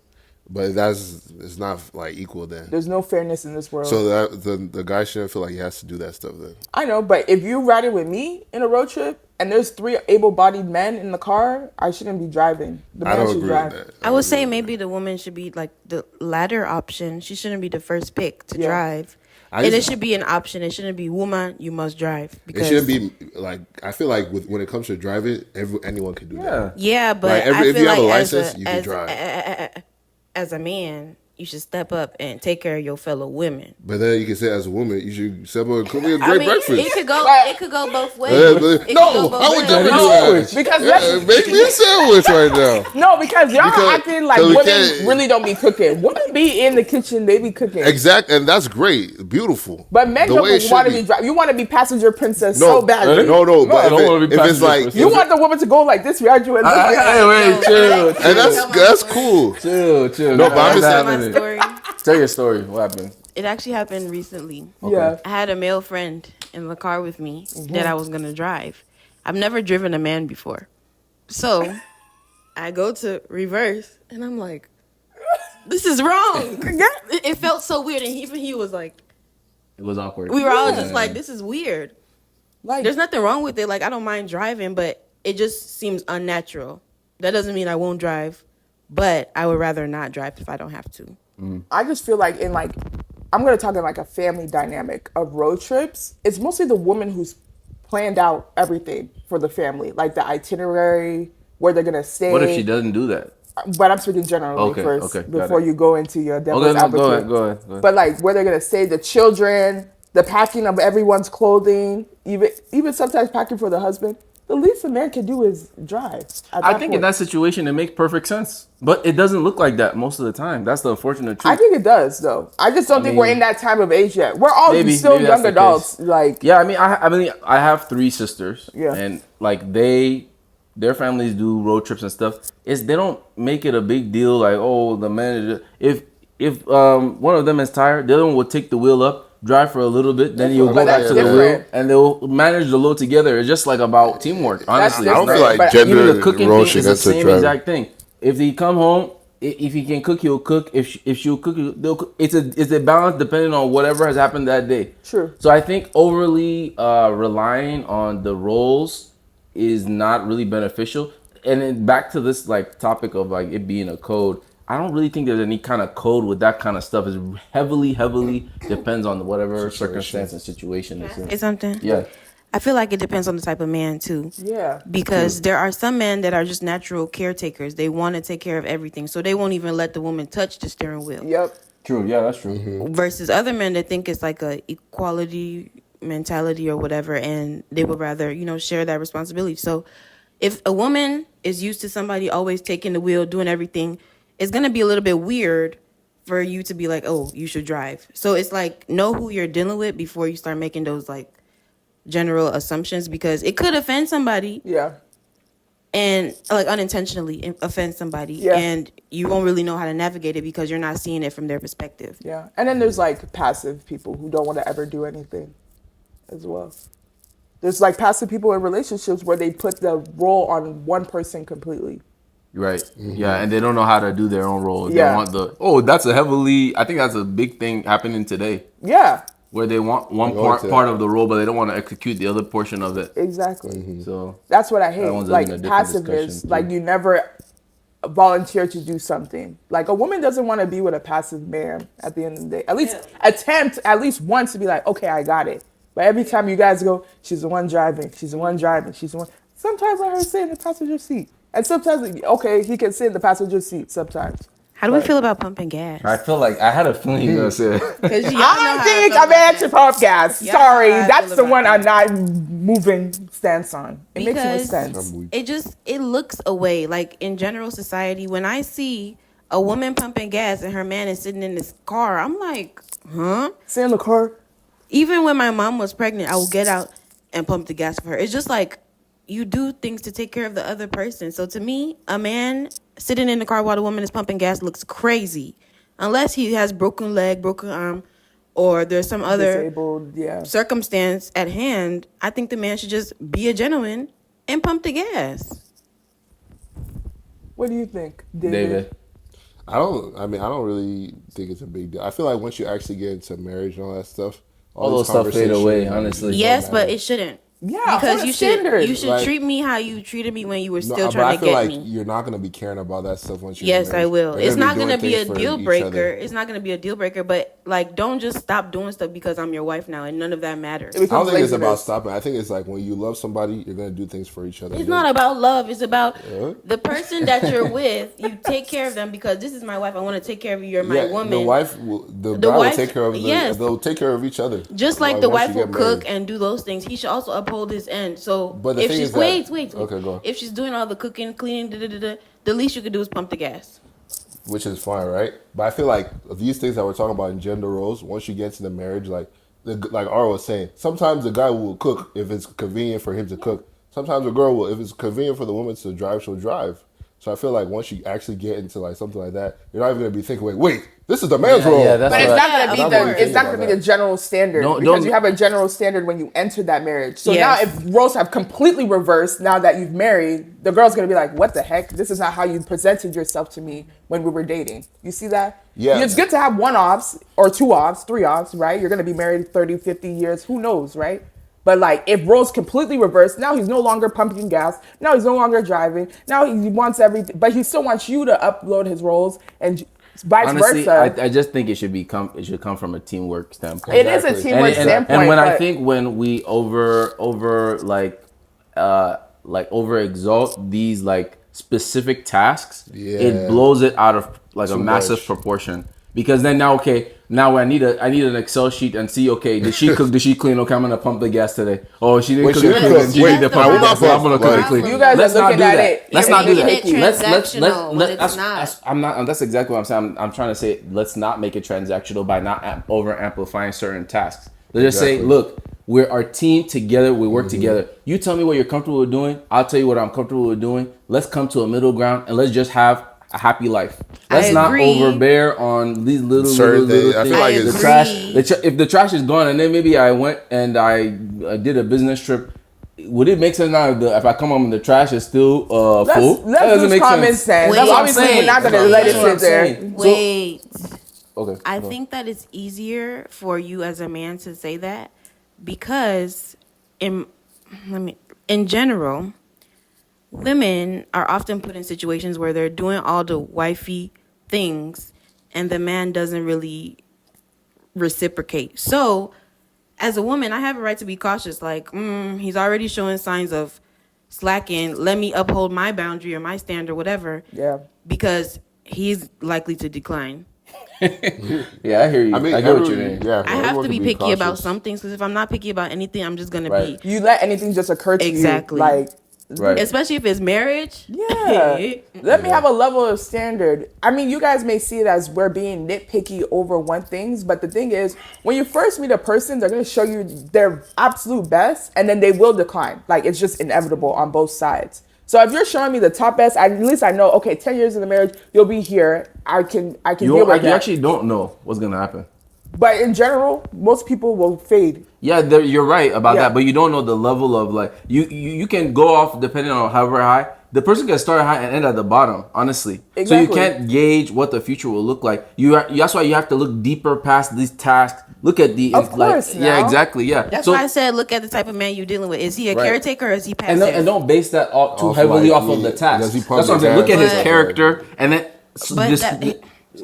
But it's not like equal then. There's no fairness in this world. So that the guy shouldn't feel like he has to do that stuff then. I know, but if you riding with me in a road trip and there's 3 able-bodied men in the car, I shouldn't be driving. The I man don't should agree drive. with that. I would say maybe the woman should be like the latter option. She shouldn't be the first pick to Yeah. drive. I And it just- should be an option. It shouldn't be woman, you must drive. It Because shouldn't be like I feel like when it comes to driving, anyone can do Yeah. that. Yeah, but Like, I if feel you have like a license, you can as, drive. as a man, you should step up and take care of your fellow women. But then you can say as a woman, you should step up and cook me a great I mean, breakfast. it could go both ways. But- It could no, go both I would ways. never do No, that. because Yeah, that's, make me a sandwich right now. no, because y'all Because- acting like 'cause we women can't- really don't be cooking. Women be in the kitchen, they be cooking. Exact, and that's great, beautiful. But men The don't way it should want to be driving. You want to be passenger princess No, so badly. no, No, but I don't wanna be if it's passenger like, first. You want the woman to go like this, behind you and look like that. Hey, wait, chill, and that's cool. chill. No, but I'm just Tell saying- my story. Tell your story. What happened? It actually happened recently. Yeah. I had a male friend in the car with me that I was gonna drive. I've never driven a man before, so I go to reverse and I'm like, "This is wrong." It felt so weird, and even he was like, It was awkward. "We were all just like, this is weird." Like, There's nothing wrong with it. Like, I don't mind driving, but it just seems unnatural. That doesn't mean I won't drive, but I would rather not drive if I don't have to. I just feel like I'm going to talk in like a family dynamic of road trips. It's mostly the woman who's planned out everything for the family, like the itinerary, where they're going to stay. What if she doesn't do that? But I'm speaking generally Okay, first okay, got before it. you go into your devil's Okay, no, advocate. go ahead. But like where they're going to stay, the children, the packing of everyone's clothing, even sometimes packing for the husband. The least a man can do is drive. I think in that situation, it makes perfect sense. But it doesn't look like that most of the time. That's the unfortunate truth. I think it does, though. I just don't think we're in that time of age yet. We're all Maybe still that's young the adults. case. Like, Yeah, I mean, I have 3 sisters. Yeah. And like their families do road trips and stuff. They don't make it a big deal. Like, oh, the man. If one of them is tired, the other one will take the wheel up, drive for a little bit, then you'll go But back that's to the wheel, different. and they'll manage the load together. It's just like about teamwork. Honestly, different. I don't feel like But gender even the cooking role thing should is the get to same driving. exact thing. If they come home, if he can cook, he'll cook. If she'll cook, they'll cook. It's a balance depending on whatever has happened that day. True. So I think overly relying on the roles is not really beneficial. And then back to this like topic of like it being a code. I don't really think there's any kind of code with that kind of stuff. It heavily depends on whatever circumstance and situation it's in. Is something? Yeah. I feel like it depends on the type of man too. yeah. Because there are some men that are just natural caretakers. They want to take care of everything, so they won't even let the woman touch the steering wheel. Yep. True. Yeah, that's true. Versus other men that think it's like a equality mentality or whatever, and they would rather share that responsibility. So if a woman is used to somebody always taking the wheel, doing everything, it's gonna be a little bit weird for you to be like, oh, you should drive. So it's like, know who you're dealing with before you start making those like general assumptions, because it could offend somebody. Yeah. And like unintentionally offend somebody. Yeah. And you won't really know how to navigate it because you're not seeing it from their perspective. Yeah. And then there's like passive people who don't want to ever do anything as well. There's like passive people in relationships where they put the role on one person completely. Right. Yeah, and they don't know how to do their own role. They Yeah. want that's I think that's a big thing happening today. Yeah. Where they want one part of the role, but they don't want to execute the other portion of it. Exactly. So that's what I hate. that one's Like even a different passiveness. discussion, Like too. you never volunteer to do something. Like a woman doesn't want to be with a passive man at the end of the day. At least attempt at least once to be like, okay, I got it. But every time you guys go, she's the one driving, she's the one driving, she's the one. Sometimes I heard sit in the passenger seat. And sometimes, okay, he can sit in the passenger seat sometimes. How do we feel about pumping gas? I feel like I had a feeling you were gonna say it. I think I'm actually pump gas. Yeah, Sorry, I that's feel the about one I'm that. not moving stance on. It makes no Because sense. it looks away. Like in general society, when I see a woman pumping gas and her man is sitting in this car, I'm like, huh? Sit in the car. Even when my mom was pregnant, I would get out and pump the gas for her. It's just like you do things to take care of the other person. So to me, a man sitting in the car while the woman is pumping gas looks crazy. Unless he has broken leg, broken arm, or there's some other Disabled, yeah. circumstance at hand, I think the man should just be a gentleman and pump the gas. What do you think, David. I don't really think it's a big deal. I feel like once you actually get into marriage and all that stuff, All these those stuff fade away, conversations, honestly. don't Yes, matter. but it shouldn't. Yeah, Because for you the standard. should Like- treat me how you treated me when you were No, still but trying I to feel get like me. you're not gonna be caring about that stuff once you're Yes, married. I will. You're It's not doing gonna be a things for deal each breaker. other. It's not gonna be a deal breaker. But like, don't just stop doing stuff because I'm your wife now, and none of that matters. It I don't becomes think it's about laziness. stopping. I think it's like when you love somebody, you're gonna do things for each other. It's not about love. It's about Yeah. the person that you're with. You take care of them because this is my wife. I want to take care of you. You're my woman. The wife, the guy will wife- take care of. yes. They'll take care of each other. Just like the once wife you will get cook married. and do those things, he should also uphold his end. So But the if thing she's is that- wait. Okay, go on. If she's doing all the cooking, cleaning, the least you could do is pump the gas. Which is fine, right? But I feel like these things that we're talking about in gender roles, once you get into the marriage, like Ara was saying, sometimes the guy will cook if it's convenient for him to cook. Sometimes the girl will, if it's convenient for the woman to drive, she'll drive. So I feel like once you actually get into like something like that, you're not even gonna be thinking, wait, this is the man's Yeah, role. yeah, that's But it's what not I'm gonna not be really the it's thinking not about gonna be that. the general standard Don't- because you have a general standard when you enter that marriage. So Yes. now if roles have completely reversed now that you've married, the girl's gonna be like, what the heck? This is not how you presented yourself to me when we were dating. You see that? Yeah. It's good to have one offs or two offs, three offs, right? You're gonna be married 30, 50 years, who knows, right? But like if roles completely reversed, now he's no longer pumping gas, now he's no longer driving, now he wants everything, but he still wants you to upload his roles and vice Honestly, versa. I just think it should come from a teamwork standpoint. It is a Exactly. teamwork standpoint. And when I but- think when we over over exalt these like specific tasks, Yeah. it blows it out of like a Too massive much. proportion. Because then now I need an Excel sheet and see, okay, did she cook, did she clean? Okay, I'm gonna pump the gas today. Oh, she didn't Wait, cook, she the didn't clean, cook. she Wait, need to I pump will the not gas, so I'm gonna pump. cook and Like, clean. You guys Let's are not looking do at that. it. Let's You're not do making that. it transactional when it's not. I'm not. That's exactly what I'm saying. I'm trying to say, let's not make it transactional by not over amplifying certain tasks. Let's just say, Exactly. look, we're our team together. We work together. You tell me what you're comfortable with doing. I'll tell you what I'm comfortable with doing. Let's come to a middle ground and let's just have a happy life. Let's I not agree. overbear on these little Certain things. I feel things. like the it's- trash. If the trash is gone, and then maybe I went and I did a business trip. Would it make sense now if I come home and the trash is still full? That Let's doesn't use make common sense. sense. Wait. That's That's what I'm obviously saying. we're not gonna That's let what it I'm sit there. saying. Wait. Okay. I go. think that it's easier for you as a man to say that because in general, women are often put in situations where they're doing all the wifey things and the man doesn't really reciprocate. So as a woman, I have a right to be cautious. Like, he's already showing signs of slacking. Let me uphold my boundary or my standard, whatever. Yeah. Because he's likely to decline. Yeah, I hear you. I mean, I get what every- you mean. Yeah, I have everyone to can be picky about cautious. some things because if I'm not picky about anything, I'm just gonna Right. be. You let anything just occur to Exactly. you, like Right. Especially if it's marriage. Yeah. Let me have a level of standard. I mean, you guys may see it as we're being nitpicky over one things, but the thing is, when you first meet a person, they're going to show you their absolute best, and then they will decline. Like, it's just inevitable on both sides. So if you're showing me the top best, at least I know, okay, 10 years in the marriage, you'll be here. I can deal with that. You actually don't know what's going to happen. But in general, most people will fade. Yeah, you're right about that, but you don't know the level of like you can go off depending on however high. The person can start high and end at the bottom, honestly. Exactly. So you can't gauge what the future will look like. That's why you have to look deeper past these tasks. Look at the Of course, yeah, now. exactly, yeah. That's why I said look at the type of man you're dealing with. Is he a caretaker or is he passive? And don't base that too Also, heavily like, off of the task. does he That's what I'm saying. pump Look at the his gas? character, and then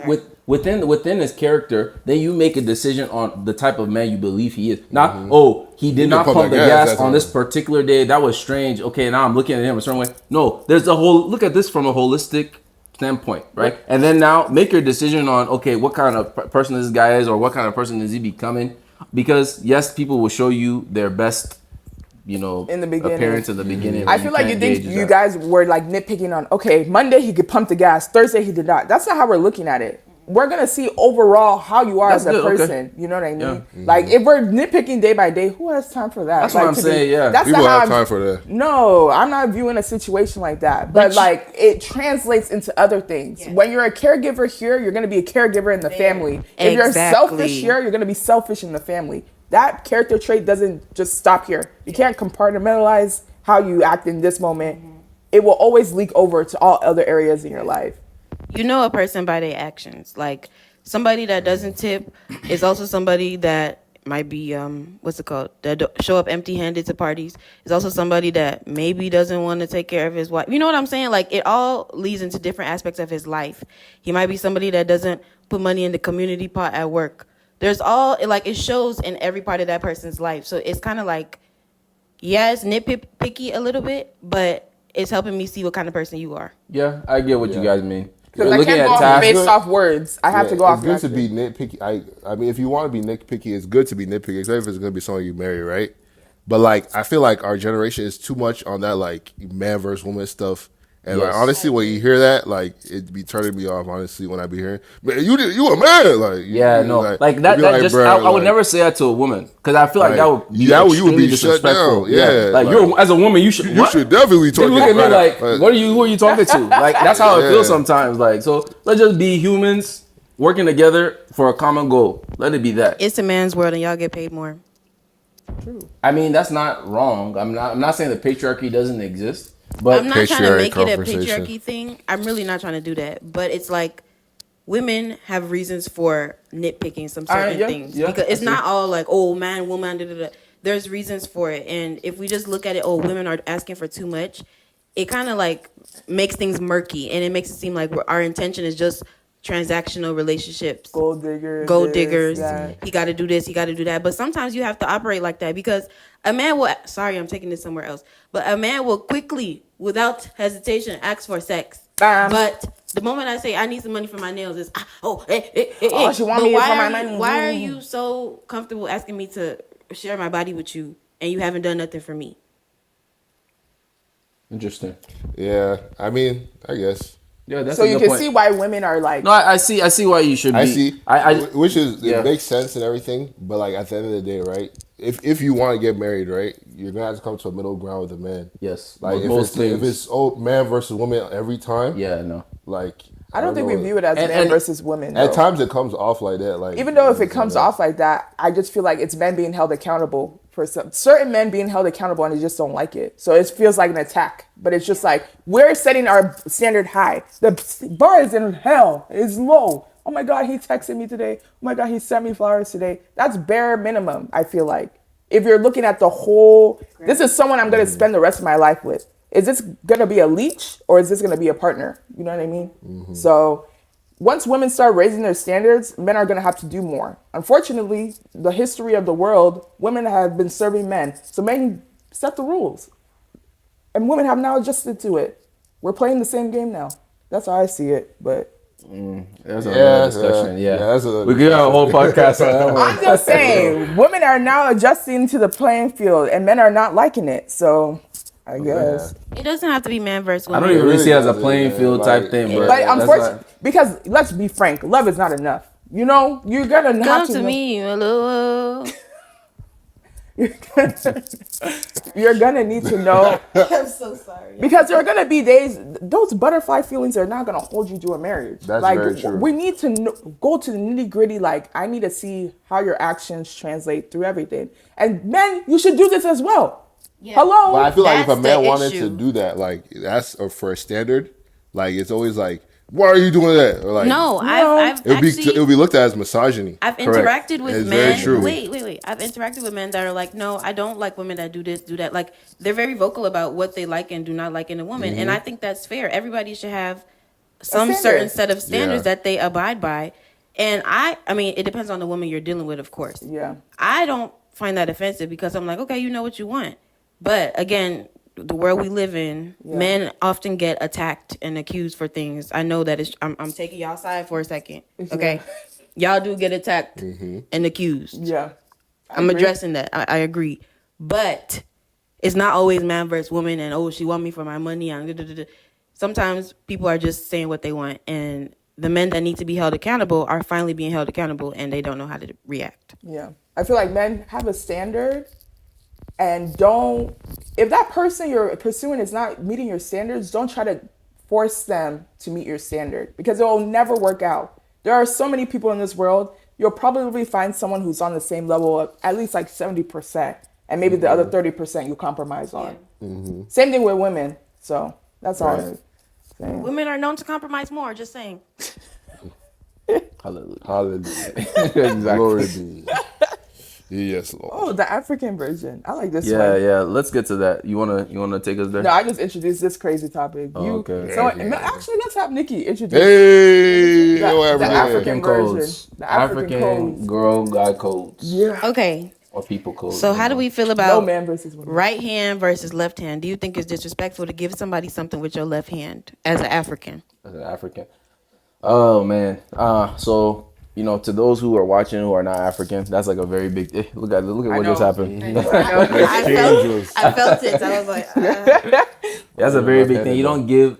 But within his character, then you make a decision on the type of man you believe he is. Not he did not pump the gas on this particular day. That was strange. Okay, now I'm looking at him a certain way. No, there's a whole look at this from a holistic standpoint, right? And then now make your decision on okay, what kind of person this guy is, or what kind of person is he becoming? Because yes, people will show you their best, in the beginning, appearance in the beginning. I feel like you think you guys were like nitpicking on, okay, Monday he could pump the gas, Thursday he did not. That's not how we're looking at it. We're going to see overall how you are as a person. Okay. You know what I mean? Yeah. Mm-hmm. Like if we're nitpicking day by day, who has time for that? That's what I'm saying, yeah. That's People not have time for that. No, I'm not viewing a situation like that. But like it translates into other things. Yeah. When you're a caregiver here, you're going to be a caregiver in the family. If you're selfish here, you're going to be selfish in the family. That character trait doesn't just stop here. You can't compartmentalize how you act in this moment. Mm-hmm. It will always leak over to all other areas in your life. You know a person by their actions. Like somebody that doesn't tip is also somebody that might be that don't show up empty-handed to parties. Is also somebody that maybe doesn't want to take care of his wife. You know what I'm saying? Like it all leads into different aspects of his life. He might be somebody that doesn't put money in the community pot at work. There's it shows in every part of that person's life. So it's kind of like, yeah, it's nitpicky a little bit, but it's helping me see what kind of person you are. Yeah, I get what you guys mean. Because I can't go off based off words. I have to go off. It's good to be nitpicky. I mean, if you want to be nitpicky, it's good to be nitpicky, especially if it's going to be someone you marry, right? But like, I feel like our generation is too much on that like man versus woman stuff. And like honestly, when you hear that, like it'd be turning me off. Honestly, when I be hearing, man, you a man, like like that. Just I would never say that to a woman because I feel like that would be you would be shut down. Yeah, like you're as a woman, you should definitely talk. Look at me like, who are you talking to? Like that's how it feels sometimes. Like so, let's just be humans working together for a common goal. Let it be that. It's a man's world, and y'all get paid more. True. I mean, that's not wrong. I'm not saying the patriarchy doesn't exist. But I'm not trying to make it a patriarchy thing. I'm really not trying to do that. But it's like women have reasons for nitpicking some certain things. Yeah, because it's not all like, oh, man, woman, da, da, da. There's reasons for it. And if we just look at it, oh, women are asking for too much, it kind of like makes things murky. And it makes it seem like our intention is just transactional relationships. Gold diggers. That. He got to do this, he got to do that. But sometimes you have to operate like that because a man will, sorry, I'm taking this somewhere else. But a man will quickly, without hesitation, ask for sex. But the moment I say I need some money for my nails, it's she want me for my money. Why are you so comfortable asking me to share my body with you and you haven't done nothing for me? Interesting. Yeah, I mean, I guess. Yeah, that's so you can see why women are like. No, I see why you should be. I see. Which is it makes sense and everything, but like at the end of the day, right? If you want to get married, right, you're gonna have to come to a middle ground with a man. Yes. Like if it's man versus woman every time. Yeah, no. Like I don't think we view it as man versus women. At times it comes off like that. Like even though if it comes off like that, I just feel like it's men being held accountable for certain men being held accountable and they just don't like it. So it feels like an attack. But it's just like we're setting our standard high. The bar is in hell. It's low. Oh my God, he texted me today. Oh my God, he sent me flowers today. That's bare minimum, I feel like. If you're looking at the whole, this is someone I'm going to spend the rest of my life with. Is this going to be a leech or is this going to be a partner? You know what I mean? Mm-hmm. So once women start raising their standards, men are going to have to do more. Unfortunately, the history of the world, women have been serving men. So men set the rules. And women have now adjusted to it. We're playing the same game now. That's how I see it. But that's another discussion. We could have a whole podcast on that one. I'm just saying, women are now adjusting to the playing field, and men are not liking it. So I guess. It doesn't have to be man versus I woman. don't even really really see it as a doesn't, playing man. field Like- type thing, but But that's unfortunately, not- because let's be frank, love is not enough. You know, you're gonna Come have to know- me, hello. You're gonna need to know I'm so sorry. because there are gonna be days. Those butterfly feelings are not gonna hold you to a marriage. That's like, very true. We need to go to the nitty gritty. Like, I need to see how your actions translate through everything. And men, you should do this as well. Yeah. Hello. But I feel like if a That's man the wanted issue. to do that, like that's for a standard. Like it's always like, why are you doing that? Or like, No, No. I've it'll actually be looked at as misogyny. I've Correct. interacted with It's very men. true. Wait. I've interacted with men that are like, no, I don't like women that do this, do that. Like they're very vocal about what they like and do not like in a woman, and I think that's fair. Everybody should have some standard. certain set of standards Yeah. that they abide by. And I mean, it depends on the woman you're dealing with, of course. Yeah. I don't find that offensive because I'm like, okay, you know what you want. But again, the world we live in, men often get attacked and accused for things. I know that I'm taking y'all side for a second. Okay. Y'all do get attacked and accused. Yeah. I'm agree. addressing that. I agree. But it's not always man versus woman and, oh, she want me for my money. And sometimes people are just saying what they want. And the men that need to be held accountable are finally being held accountable and they don't know how to react. Yeah. I feel like men have a standard and don't, if that person you're pursuing is not meeting your standards, don't try to force them to meet your standard because it will never work out. There are so many people in this world. You'll probably find someone who's on the same level of at least like 70%, and maybe the other 30% you compromise on. Same thing with women. So that's all I'm saying. Women are known to compromise more, just saying. Hallelujah. Hallelujah. Exactly. Glory be. Yes, Lord. Oh, the African version. I like this Yeah, one. yeah. Let's get to that. You wanna take us there? No, I just introduced this crazy topic. okay. No, actually, let's have Nikki introduce Hey, the, whatever. the it is. African version. codes. The African African codes. girl guy codes. Yeah. Okay. Or people codes. So how do we feel No about man versus woman. right hand versus left hand? Do you think it's disrespectful to give somebody something with your left hand as an African? as an African? Oh man. So you know, to those who are watching who are not African, that's like a very big. Look at what just know. happened. I felt it. I was like, That's a very big Left-handed thing. You though. don't give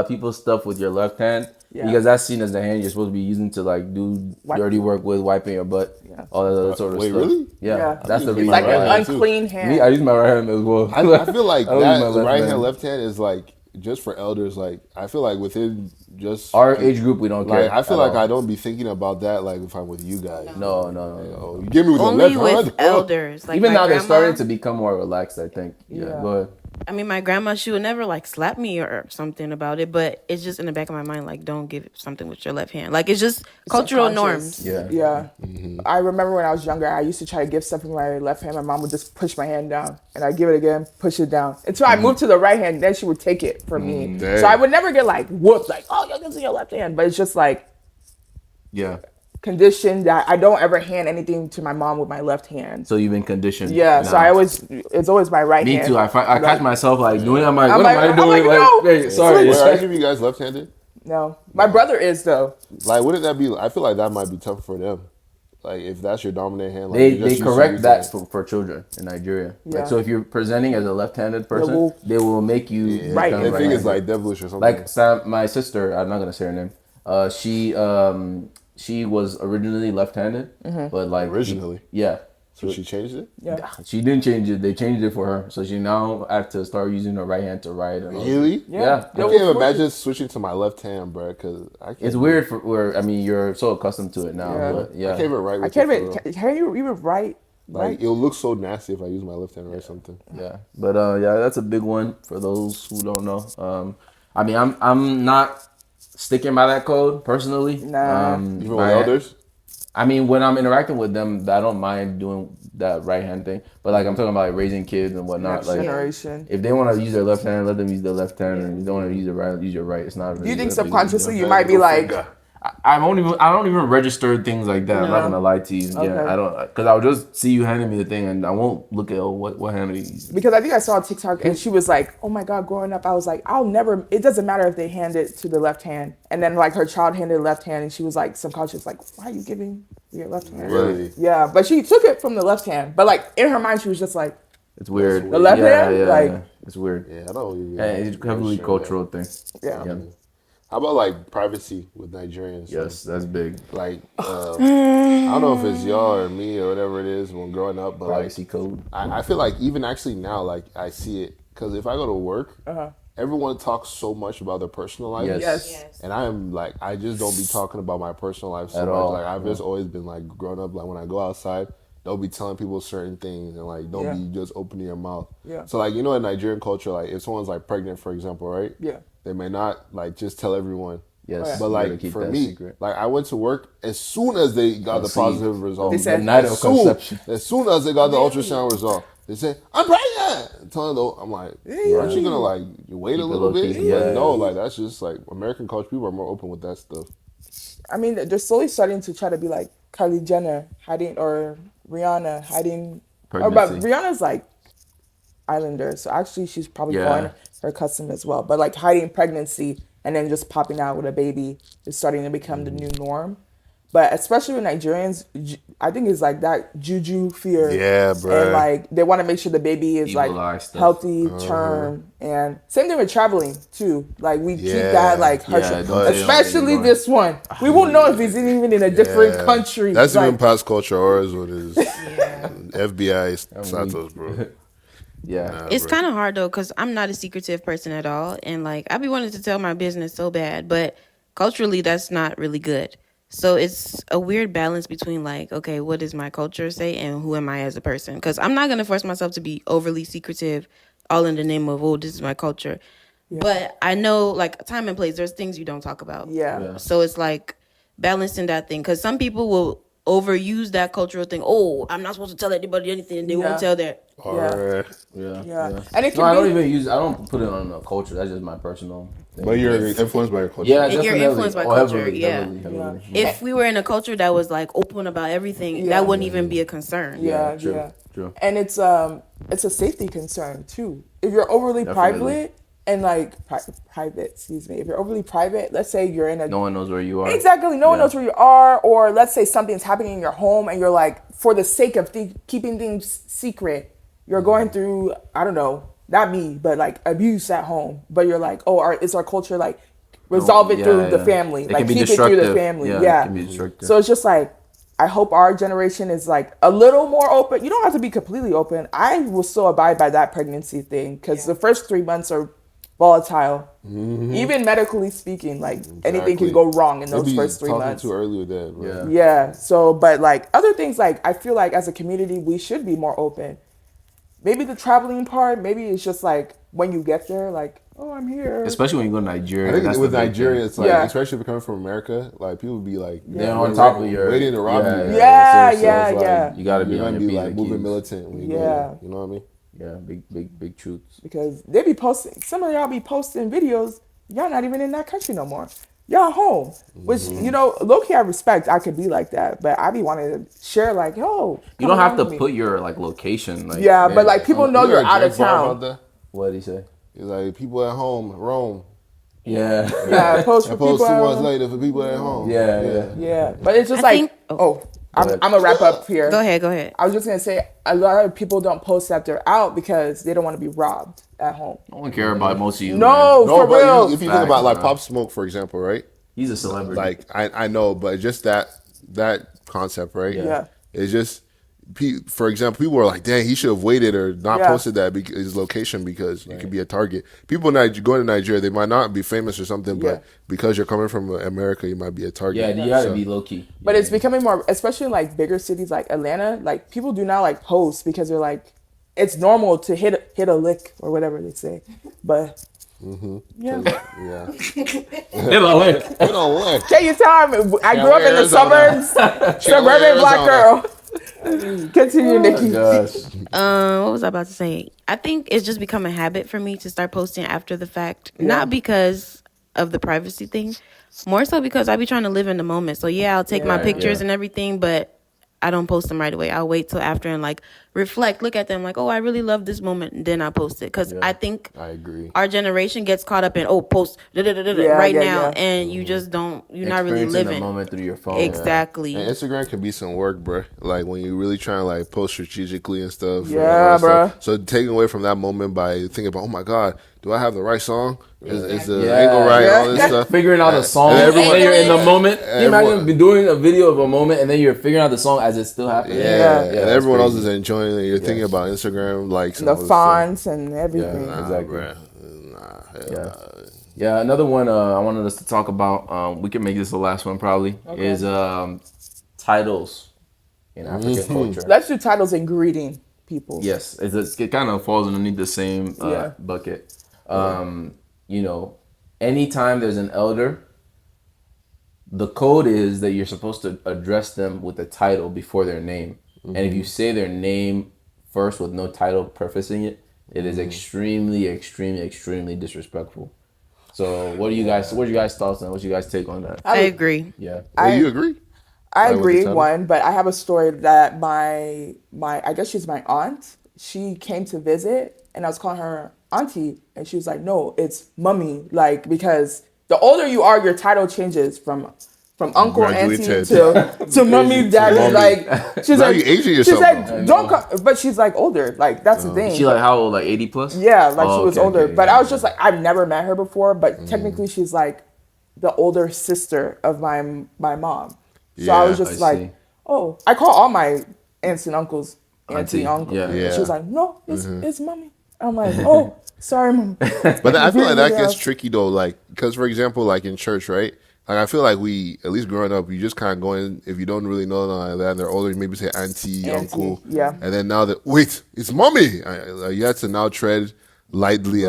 people stuff with your left hand Yeah. because that's seen as the hand you're supposed to be using to like do Wipe. dirty work with, wiping your butt, all that other sort of Wait, stuff. really? Yeah, Yeah. that's the It's reason. Like right an hand, too. unclean hand. Me, I use my right hand as well. I feel like I don't use my that left right hand. hand, left hand is like just for elders. Like I feel like within just Our age group, we don't care. like I feel at like all. I don't be thinking about that. Like if I'm with you guys, No. oh, you give me with only the left with hand. elders. Like Even my now, they're grandma, starting to become more relaxed. I think. Yeah. Yeah. Go ahead. I mean, my grandma, she would never like slap me or something about it, but it's just in the back of my mind, like, don't give something with your left hand. Like, it's just cultural Subconscious. norms. Yeah. Yeah. I remember when I was younger, I used to try to give stuff with my left hand. My mom would just push my hand down, and I'd give it again, push it down. Until I moved to the right hand, then she would take it from me. Dang. So I would never get like whooped, like, oh, you're using your left hand. But it's just like Yeah. conditioned that I don't ever hand anything to my mom with my left hand. So you've been conditioned. Yeah, so now. it's always my right Me hand. too. I catch myself like doing. I'm like, I'm what like- am I I'm doing? like, Like, no. wait, sorry. Wait, are any of you guys left-handed? No, my brother is though. Like, wouldn't that be? I feel like that might be tough for them. Like, if that's your dominant hand, like, They you just used to correct use that for children in Nigeria. Yeah. Like, so if you're presenting as a left-handed person, will- they will make you Yeah, Right. become I think right-handed. it's like devilish or something. Like Sam, my sister. I'm not gonna say her name. She was originally left-handed, but like Originally? yeah. so she changed it. Yeah. She didn't change it. They changed it for her, so she now have to start using her right hand to write. and all that. Really? Yeah. I can't imagine switching to my left hand, bro. Cause I can't. It's weird for where I mean you're so accustomed to it now, Yeah. but I yeah. can't even write. I With can't it, even. for real. Can you even write? Like it'll look so nasty if I use my left hand to write something. Yeah, but yeah, that's a big one for those who don't know. I mean, I'm not sticking by that code personally. Nah. Even with elders. I mean, when I'm interacting with them, I don't mind doing that right hand thing. But like I'm talking about like raising kids and whatnot. Next Like generation. if they want to use their left hand, let them use their left hand, and if they want to use their right, use your right. It's not. Really Do you think that big of a subconsciously deal. you might be like, I don't even register things like that. I'm not No. gonna lie to you. Okay. Yeah, I don't, because I'll just see you handing me the thing, and I won't look at what hand are you using. because I think I saw a TikTok and she was like, oh my God, growing up, I was like, I'll never, it doesn't matter if they hand it to the left hand. And then like her child handed left hand and she was like subconscious, like, why are you giving your left hand? Really? Yeah, but she took it from the left hand. But like in her mind, she was just like, It's weird. the left Yeah, hand? yeah, Like, yeah. It's weird. Yeah, I don't. And it's heavily cultural thing. Yeah. How about like privacy with Nigerians? Yes, that's big. Like, I don't know if it's y'all or me or whatever it is when growing up, but Privacy like, code. I feel like even actually now, like I see it because if I go to work, everyone talks so much about their personal life. Yes. And I'm like, I just don't be talking about my personal life so At much. all. Like I've just always been like growing up, like when I go outside, don't be telling people certain things and like don't be just opening your mouth. Yeah. So like, you know, in Nigerian culture, like if someone's like pregnant, for example, right? Yeah. They may not like just tell everyone. Yes, But you gotta like keep for that me, secret. like I went to work as soon as they got the Conceived. positive result. They said- the night of as soon, conception. as soon as they got the ultrasound result, they said, "I'm pregnant." Telling them, I'm like, aren't you gonna like wait Keep a it little low-key. bit? Yeah. But no, like that's just like American culture. People are more open with that stuff. I mean, they're slowly starting to try to be like Kylie Jenner hiding or Rihanna hiding. Or, but Pregnancy. Rihanna's like Islander, so actually she's probably Yeah. following her custom as well. But like hiding pregnancy and then just popping out with a baby is starting to become the new norm. But especially with Nigerians, I think it's like that juju fear. Yeah, bruh. And like they want to make sure the baby is Evil eye like stuff. healthy term. And same thing with traveling too. Like we keep Yeah. that like hush. Yeah, don't say Especially don't- this one. We won't know if he's even in a different country. That's like, even past culture. Ours what is FBI status, bro. Yeah. Nah, It's bro. kind of hard though, because I'm not a secretive person at all, and like I be wanting to tell my business so bad, but culturally that's not really good. So it's a weird balance between like, okay, what does my culture say, and who am I as a person? Because I'm not gonna force myself to be overly secretive, all in the name of this is my culture. But I know like time and place. There's things you don't talk about. Yeah. So it's like balancing that thing, because some people will overuse that cultural thing. Oh, I'm not supposed to tell anybody anything, and they won't tell their. Or, Yeah. And it can No, I be, don't even use. I don't put it on a culture. That's just my personal thing. but you're influenced by your culture. Yeah, If you're definitely. influenced by Oh, culture, heavily, yeah. heavily. If we were in a culture that was like open about everything, that wouldn't even be a concern. yeah, True. yeah. True. And it's a safety concern too. If you're overly Definitely. private and like private, excuse me. If you're overly private, let's say you're in a No one knows where you are. exactly no one knows where you are, or let's say something's happening in your home and you're like, for the sake of keeping things secret, you're going through, I don't know, not me, but like abuse at home. But you're like, oh, is our culture like resolve it through the family, It like can be keep it through the destructive. family, Yeah, it can be destructive. So it's just like, I hope our generation is like a little more open. You don't have to be completely open. I will still abide by that pregnancy thing because the first 3 months are volatile, even medically speaking. Like anything can go wrong in They those be first 3 talking months. too early with that, bro. Yeah. So, but like other things, like I feel like as a community, we should be more open. Maybe the traveling part, maybe it's just like when you get there, like, oh, I'm here. Especially when you go to Nigeria. I think that's with the big Nigeria, thing. it's like, Yeah. especially if you're coming from America, like people be like, They're on top of your waiting to rob you. Yeah, seriously. yeah, it's like, yeah. You gotta be you're on gonna your be P's like and moving Q's. militant when you go Yeah. there. You know what I mean? Yeah, big truths. Because they be posting, some of y'all be posting videos, y'all not even in that country no more. Y'all home. Which, you know, low key I respect. I could be like that. But I be wanting to share like, yo. You don't have to put your like location. Like, Yeah, but like people know You you're heard out of Drake bar town. about that? What did he say? He's like, people at home, Rome. Yeah. Yeah, post for And post people. 2 at months home. later for people at home. Yeah. Yeah, but it's just I like, think- I'm gonna wrap up here. Go ahead. I was just gonna say a lot of people don't post that they're out because they don't want to be robbed at home. I don't care about most of you. No, man. No, for but real. if you think about like Facts, Pop Smoke, for example, right? He's a celebrity. Like I know, but just that concept, right? Yeah. It's just, for example, people were like, "Dang, he should have waited or not Yeah. posted that his location because it could be a target." People going to Nigeria, they might not be famous or something, Yeah. but because you're coming from America, you might be a target. yeah, you gotta So- be low key. But it's becoming more, especially in like bigger cities like Atlanta. Like people do not like post because they're like, it's normal to hit a lick or whatever they say. But yeah, Yeah. Hit Hold on, what? take your time. I grew up in the Arizona. suburbs, suburban black girl. Continue, Nikki. Gosh. What was I about to say? I think it's just become a habit for me to start posting after the fact, not because of the privacy thing, more so because I be trying to live in the moment. So yeah, I'll take my Right, pictures yeah. and everything, but I don't post them right away. I'll wait till after and like reflect, look at them like, oh, I really love this moment, and then I post it. Because I think I agree. our generation gets caught up in post right now, and you just don't. You're not really Experiencing living the moment through your phone. exactly. And Instagram can be some work, bro. Like when you really trying to like post strategically and stuff. Yeah, bro. So taking away from that moment by thinking about, oh my God, do I have the right song? Is the Yeah. angle right? Yeah. All this stuff. Figuring out a song, And and everyone- then you're in the moment. Can you everyone- imagine doing a video of a moment, and then you're figuring out the song as it's still happening. Yeah, and that's everyone else crazy. is enjoying it. You're thinking about Instagram likes and The all this stuff. fonts and everything. Yeah. Exactly. Hell Yeah. nah. Yeah, another one I wanted us to talk about. We can make this the last one probably. Is titles in African culture. Let's do titles and greeting people. Yes, it kind of falls underneath the same Yeah. bucket. You know, anytime there's an elder, the code is that you're supposed to address them with a title before their name. And if you say their name first with no title prefacing it, it is extremely, extremely, extremely disrespectful. So what are you guys thoughts on? What's you guys take on that? I agree. Yeah. Do you agree? I Like with the agree, title? one, but I have a story that my I guess she's my aunt. She came to visit, and I was calling her auntie, and she was like, "No, it's mummy." Like, because the older you are, your title changes from uncle, auntie Graduated. to mummy, daddy. Mommy. Like, she's Now like, you aging she's yourself, like, though. don't come, but she's like older. Like, that's the thing. She like how old? Like 80 plus? Yeah, like Oh, she was okay, older. okay, But yeah, I was just like, I've never met her before, but technically she's like the older sister of my mom. So I was Yeah, just I like, see. oh, I call all my aunts and uncles auntie, Auntie, uncle. yeah. And she was like, no, it's Mm-hmm. it's mommy. I'm like, oh, sorry, mommy. But I feel like that Yeah. gets tricky though, like because for example, like in church, right? Like I feel like we, at least growing up, you just kind of go in if you don't really know them like that, and they're older, you maybe say auntie, uncle, yeah. and then now that wait, it's mommy. You had to now tread lightly.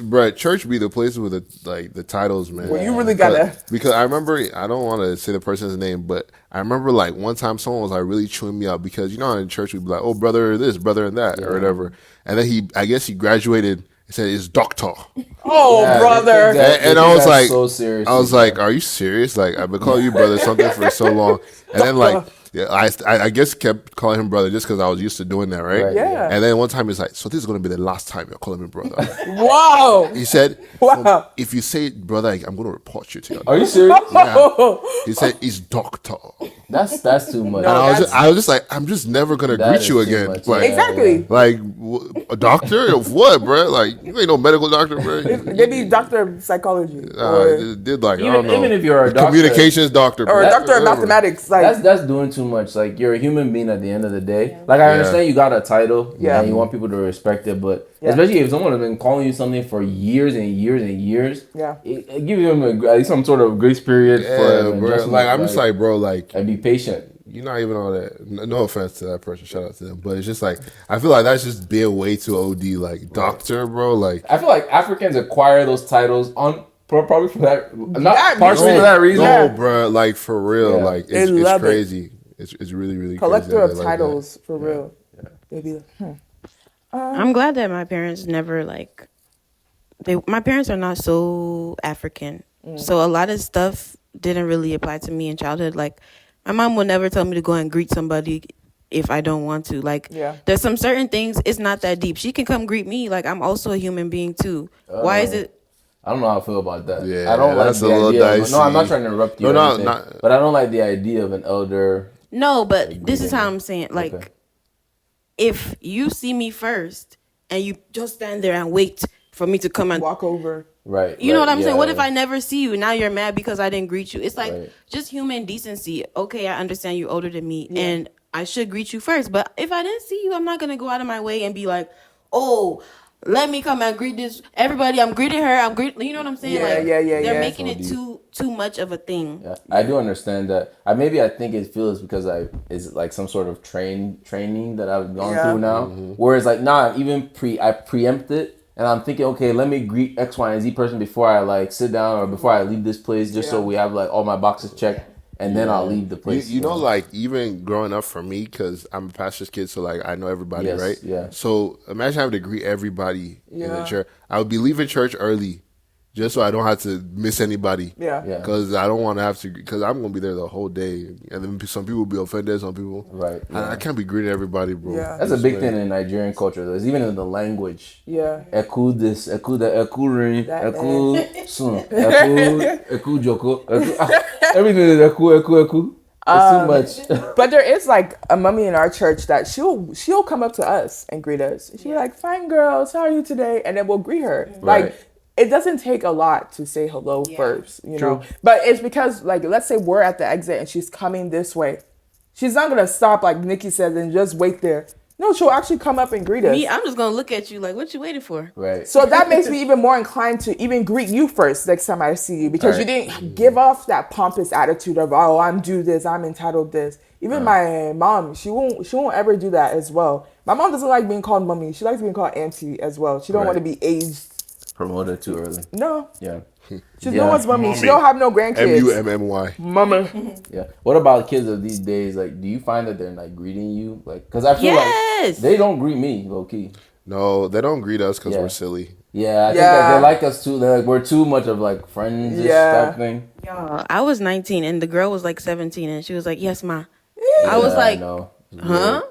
Bro, church be the place with the titles, man. Well, you really gotta. Because I remember, I don't want to say the person's name, but I remember like one time someone was like really chewing me out because you know in church we'd be like, oh brother this, brother and that, or whatever, and then I guess he graduated. He said it's doctor. Oh, Yeah, brother. they take And that- I they was take that like, so serious. I was like, are you serious? Like, I've been calling you brother something for so long, and then like, yeah, I guess kept calling him brother just because I was used to doing that, right? Right. Yeah. And then one time he's like, so this is gonna be the last time you're calling me brother. Wow. He said, Wow. if you say brother, I'm gonna report you to your Are you serious? Yeah. He said he's doctor. That's too much. And I that's- was just like, I'm just never gonna That greet is you too again. much, Like, yeah. Exactly. like a doctor of what, bro? Like you ain't no medical doctor, bro. Maybe doctor of psychology It did like I Even- don't know. even if you're a doctor- communications doctor, or bro. a doctor of Whatever. mathematics. Like, That's doing too much. Like you're a human being at the end of the day. Like I understand you got a title, Yeah. and you want people to respect it, but Yeah. especially if someone has been calling you something for years and years and years, Yeah. it gives them at least some sort of grace period Yeah, for bro. adjustment, Like I'm just like, bro, like and be patient. you're not even all that. No offense to that person, shout out to them, but it's just like I feel like that's just being way too OD. Like doctor, bro. Like I feel like Africans acquire those titles on probably for that, not That partially reason. for that reason. no, bro. Like for real, Yeah. like They it's love it. crazy. It's really really collector crazy of that they like titles, for real. They be like, I'm glad that my parents never like my parents are not so African. So a lot of stuff didn't really apply to me in childhood. Like my mom will never tell me to go and greet somebody if I don't want to. Like Yeah. there's some certain things it's not that deep. She can come greet me. Like I'm also a human being too. Why is it I don't know how I feel about that. Yeah, I don't like that's the a little idea. dicey. No, I'm not trying to interrupt you. No, or no, anything, not- but I don't like the idea of an elder. No, but this is how I'm saying. Like, Okay. if you see me first and you just stand there and wait for me to come and walk over. Right. you know what I'm saying? yeah. What if I never see you? Now you're mad because I didn't greet you. It's like Right. just human decency. Okay, I understand you're older than me and I should greet you first. But if I didn't see you, I'm not going to go out of my way and be like, oh, let me come and greet this. Everybody, I'm greeting her. I'm greeting. You know what I'm saying? Yeah, like, yeah, They're yeah. making So it deep. too much of a thing. Yeah, I do understand that. I think it feels because is like some sort of training that I've gone Yeah. through now. Whereas like I preempt it and I'm thinking, okay, let me greet X, Y, and Z person before I like sit down or before I leave this place, just so Yeah. we have like all my boxes checked, and then I'll leave the place. You know, like even growing up for me, because I'm a pastor's kid, so like I know everybody, Yes, right? yeah. So imagine having to greet everybody in the Yeah. church. I would be leaving church early, just so I don't have to miss anybody. Yeah. Yeah. Because I don't want to have to, because I'm going to be there the whole day. And then some people will be offended, some people. Right. I can't be greeting everybody, bro. Yeah. That's a big thing in Nigerian culture. There's even in the language. Yeah. Eku this, eku that, eku rin, That, eku sun, eku joko, everything is eku. It's too much. But there is like a mummy in our church that she'll come up to us and greet us. She'll be like, "Fine girls, how are you today?" And then we'll greet her. Right. Like it doesn't take a lot to say hello first, you know. True. But it's because like let's say we're at the exit and she's coming this way. She's not gonna stop like Nikki says and just wait there. No, she'll actually come up and greet us. Me, I'm just gonna look at you like, what you waiting for? Right. So that makes me even more inclined to even greet you first next time I see you because you didn't give off that pompous attitude of, oh, I'm due this, I'm entitled this. Even my mom, she won't ever do that as well. My mom doesn't like being called mummy. She likes being called auntie as well. She don't want to be aged. Promoted too early. No. Yeah. She's no one's mummy. She don't have no grandkids. MUMMY. Mama. Yeah. What about kids of these days? Like, do you find that they're like greeting you? Like, because I feel Yes. like they don't greet me, low key. No, they don't greet us because Yeah. we're silly. Yeah, I think that they like us too. They're like, we're too much of like friends type thing. Y'all, I was 19 and the girl was like 17 and she was like, yes, ma. I was like, no. huh?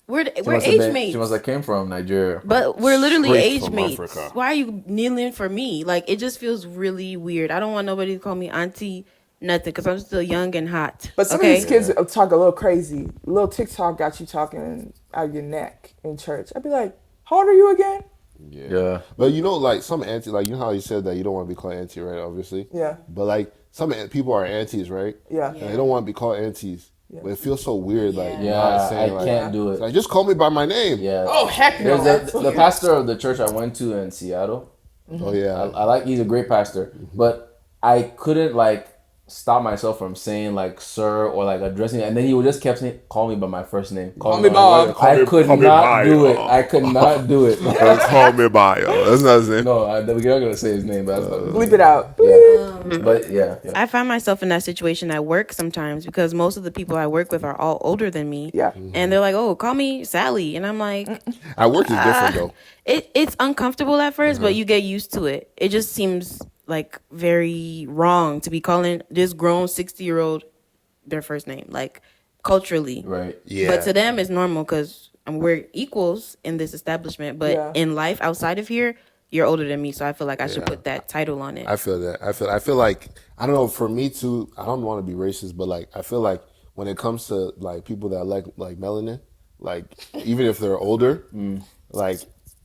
We're age mates. She must have came from Nigeria. But we're literally Straight age from mates. Africa. Why are you kneeling for me? Like, it just feels really weird. I don't want nobody to call me auntie, nothing, because I'm still young and hot. But some of these kids talk a little crazy. A little TikTok got you talking out of your neck in church. I'd be like, how old are you again? Yeah. But you know, like some auntie, like you know how you said that you don't want to be called auntie, right? Obviously. Yeah. But like some people are aunties, right? Yeah. And they don't want to be called aunties. Yeah. But it feels so weird, like Yeah, saying, I like, can't do it. Like just call me by my name. Yeah. Oh, heck no. There's the pastor of the church I went to in Seattle. Oh yeah. I like, he's a great pastor, but I couldn't like stop myself from saying like sir or like addressing, and then he would just kept saying, call me by my first name. Call me Bob. I could not do it. I could not do it. Call me by. That's not his name. No, we're not gonna say his name, but that's not his Bleep name. it out. Yeah. But yeah. I find myself in that situation at work sometimes because most of the people I work with are all older than me. Yeah. And they're like, oh, call me Sally. And I'm like, At work is different though. it's uncomfortable at 1st, but you get used to it. It just seems like very wrong to be calling this grown 60-year-old their first name, like culturally. Right. Yeah. But to them, it's normal because we're equals in this establishment. But in life outside of here, you're older than me, so I feel like I should put that title on it. I feel that. I feel like I don't know. For me too, I don't want to be racist, but like I feel like when it comes to like people that like melanin, like even if they're older, like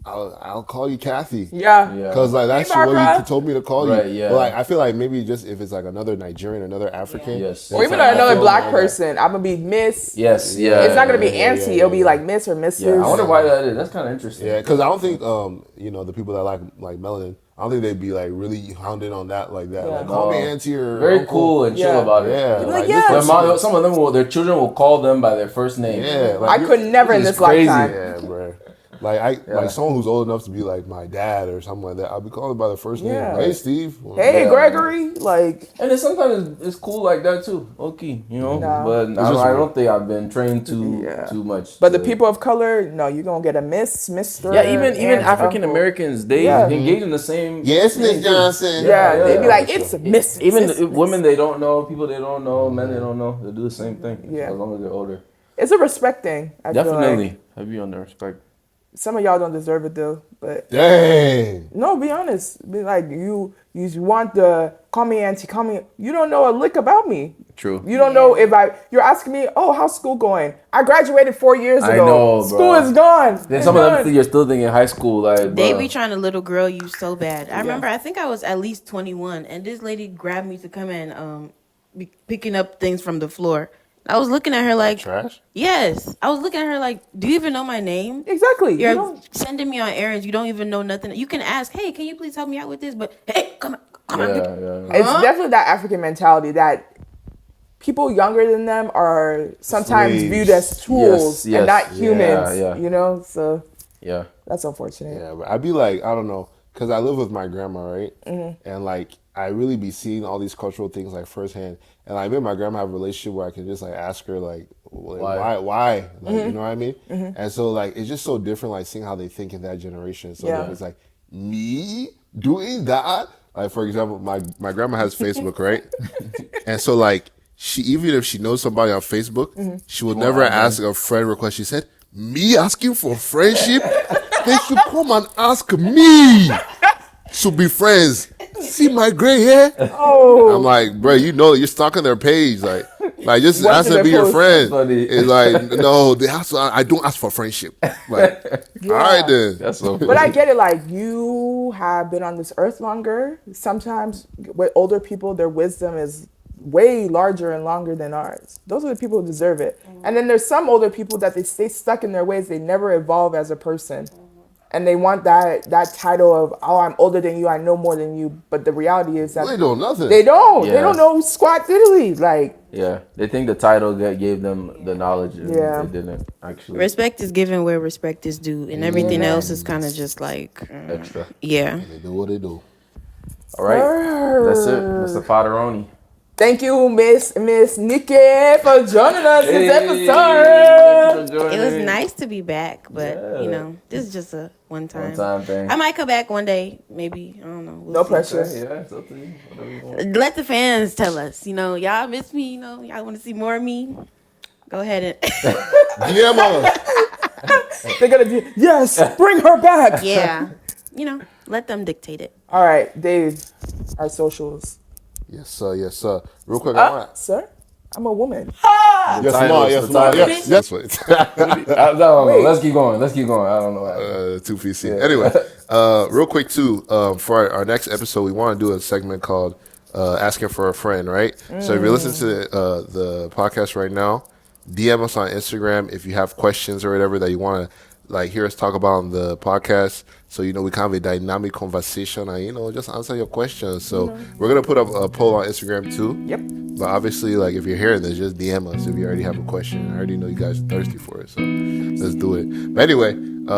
I'll call you Kathy. Yeah. Because like that's Hey, what Barbara. you told me to call Right, you. yeah. But like I feel like maybe just if it's like another Nigerian, another African, Yes. Or even like, another I feel black like person. I'm going to be Miss. Yes. Yeah. It's not going to be yeah, auntie. yeah, It'll be yeah. like Miss or Mrs. Yeah. I wonder why that is. That's kind of interesting. Yeah, because I don't think the people that like melanin, I don't think they'd be like really hounded on that like that. Yeah. Like call me No. auntie or Very uncle. cool and chill Yeah. about it. Yeah, You'd be like, this yes. Their person- some of them their children will call them by their first name. Yeah, I like, could never in it's this crazy. lifetime. Yeah, bro. Like like someone who's old enough to be like my dad or something like that. I'll be calling by the first Yeah. name. Hey, Steve. Hey, Yeah. Gregory. Like, And then sometimes it's cool like that too. Okay, you know. No. But just I don't think I've been trained Yeah. too much. but the to- people of color, no, you're going to get a Miss, Mr. Yeah, even aunt, African uncle. Americans, they Yeah. engage in the same. Yes, Miss Johnson. Yeah, Yeah, they'd be yeah. like, it's a Miss. Even Miss, if Miss. women they don't know, people they don't know, men they don't know, they do the same thing. Yeah. As long as they're older. It's a respect thing. I feel Definitely. like. Have you on the respect. Some of y'all don't deserve it though, but Dang. no, be honest. Be like you want the call me auntie, call me. You don't know a lick about me. True. You don't know if you're asking me, oh, how's school going? I graduated 4 years ago. I know, bro. School is gone. Then It's some of them done. think you're still thinking high school, like They bruh. be trying to little girl you so bad. I remember, I think I was at least 21, and this lady grabbed me to come in, be picking up things from the floor. I was looking at her like, Trash? yes. I was looking at her like, do you even know my name? Exactly. You You're don't- sending me on errands. You don't even know nothing. You can ask, hey, can you please help me out with this? But hey, come on. Yeah. It's definitely that African mentality that people younger than them are sometimes Slaves. viewed as tools Yes, and not yes. humans. Yeah. You know, so Yeah. that's unfortunate. Yeah, but I'd be like, I don't know, because I live with my grandma, right? And like, I really be seeing all these cultural things like firsthand. And like, me and my grandma have a relationship where I can just like ask her like, why? Like, you know what I mean? And so like, it's just so different, like seeing how they think in that generation. So Yeah. it's like, me doing that? Like for example, my grandma has Facebook, right? And so like she, even if she knows somebody on Facebook, she will never ask a friend request. She said, "Me asking for friendship? They should come and ask me to be friends. See my gray hair?" Oh, I'm like, bro, you know you're stalking their page, like just What's ask in them to be their your post? friend. Funny. It's like, no, they have to. I don't ask for friendship. Like, all right then. That's so funny. but I get it. Like you have been on this earth longer. Sometimes with older people, their wisdom is way larger and longer than ours. Those are the people who deserve it. And then there's some older people that they stay stuck in their ways. They never evolve as a person. And they want that title of, oh, I'm older than you, I know more than you. But the reality is that They know nothing. they don't. They Yeah. don't know squat diddly. Like, Yeah, they think the title gave them the knowledge, and Yeah. they didn't actually. Respect is given where respect is due, and everything else is kind of just like, Extra. yeah. They do what they do. All right, that's it, Mr. Faderoni. thank you, Miss Nikki, for joining us this episode. It was nice to be back, but you know, this is just a one time. One-time thing. I might come back one day, maybe. I don't know. We'll No see. pressure. Yeah, it's up to you. Whatever you want. Let the fans tell us. You know, y'all miss me. You know, y'all want to see more of me. Go ahead and Yeah, mama. They're gonna do, yes, bring her back. yeah, you know, let them dictate it. All right, Dave, our socials. Yes, sir. Yes, sir. Real quick, I want. Sir, I'm a woman. Yes, titles, ma. Yes, the ma. titles. Yes, yes. Wait. I don't know. Wait. Let's keep going. I don't know. Too PC. Anyway, real quick too. For our next episode, we want to do a segment called "Asking for a Friend." Right. So if you're listening to the podcast right now, DM us on Instagram if you have questions or whatever that you want to like hear us talk about on the podcast. So we can have a dynamic conversation and just answer your questions. So we're gonna put up a poll on Instagram too. Yep. But obviously, like if you're hearing this, just DM us if you already have a question. I already know you guys are thirsty for it, so let's do it. But anyway,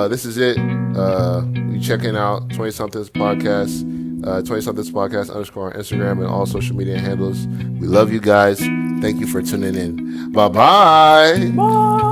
this is it. We checking out 20 Somethings Podcast, 20 Somethings Podcast _ on Instagram and all social media handles. We love you guys. Thank you for tuning in. Bye-bye. Bye.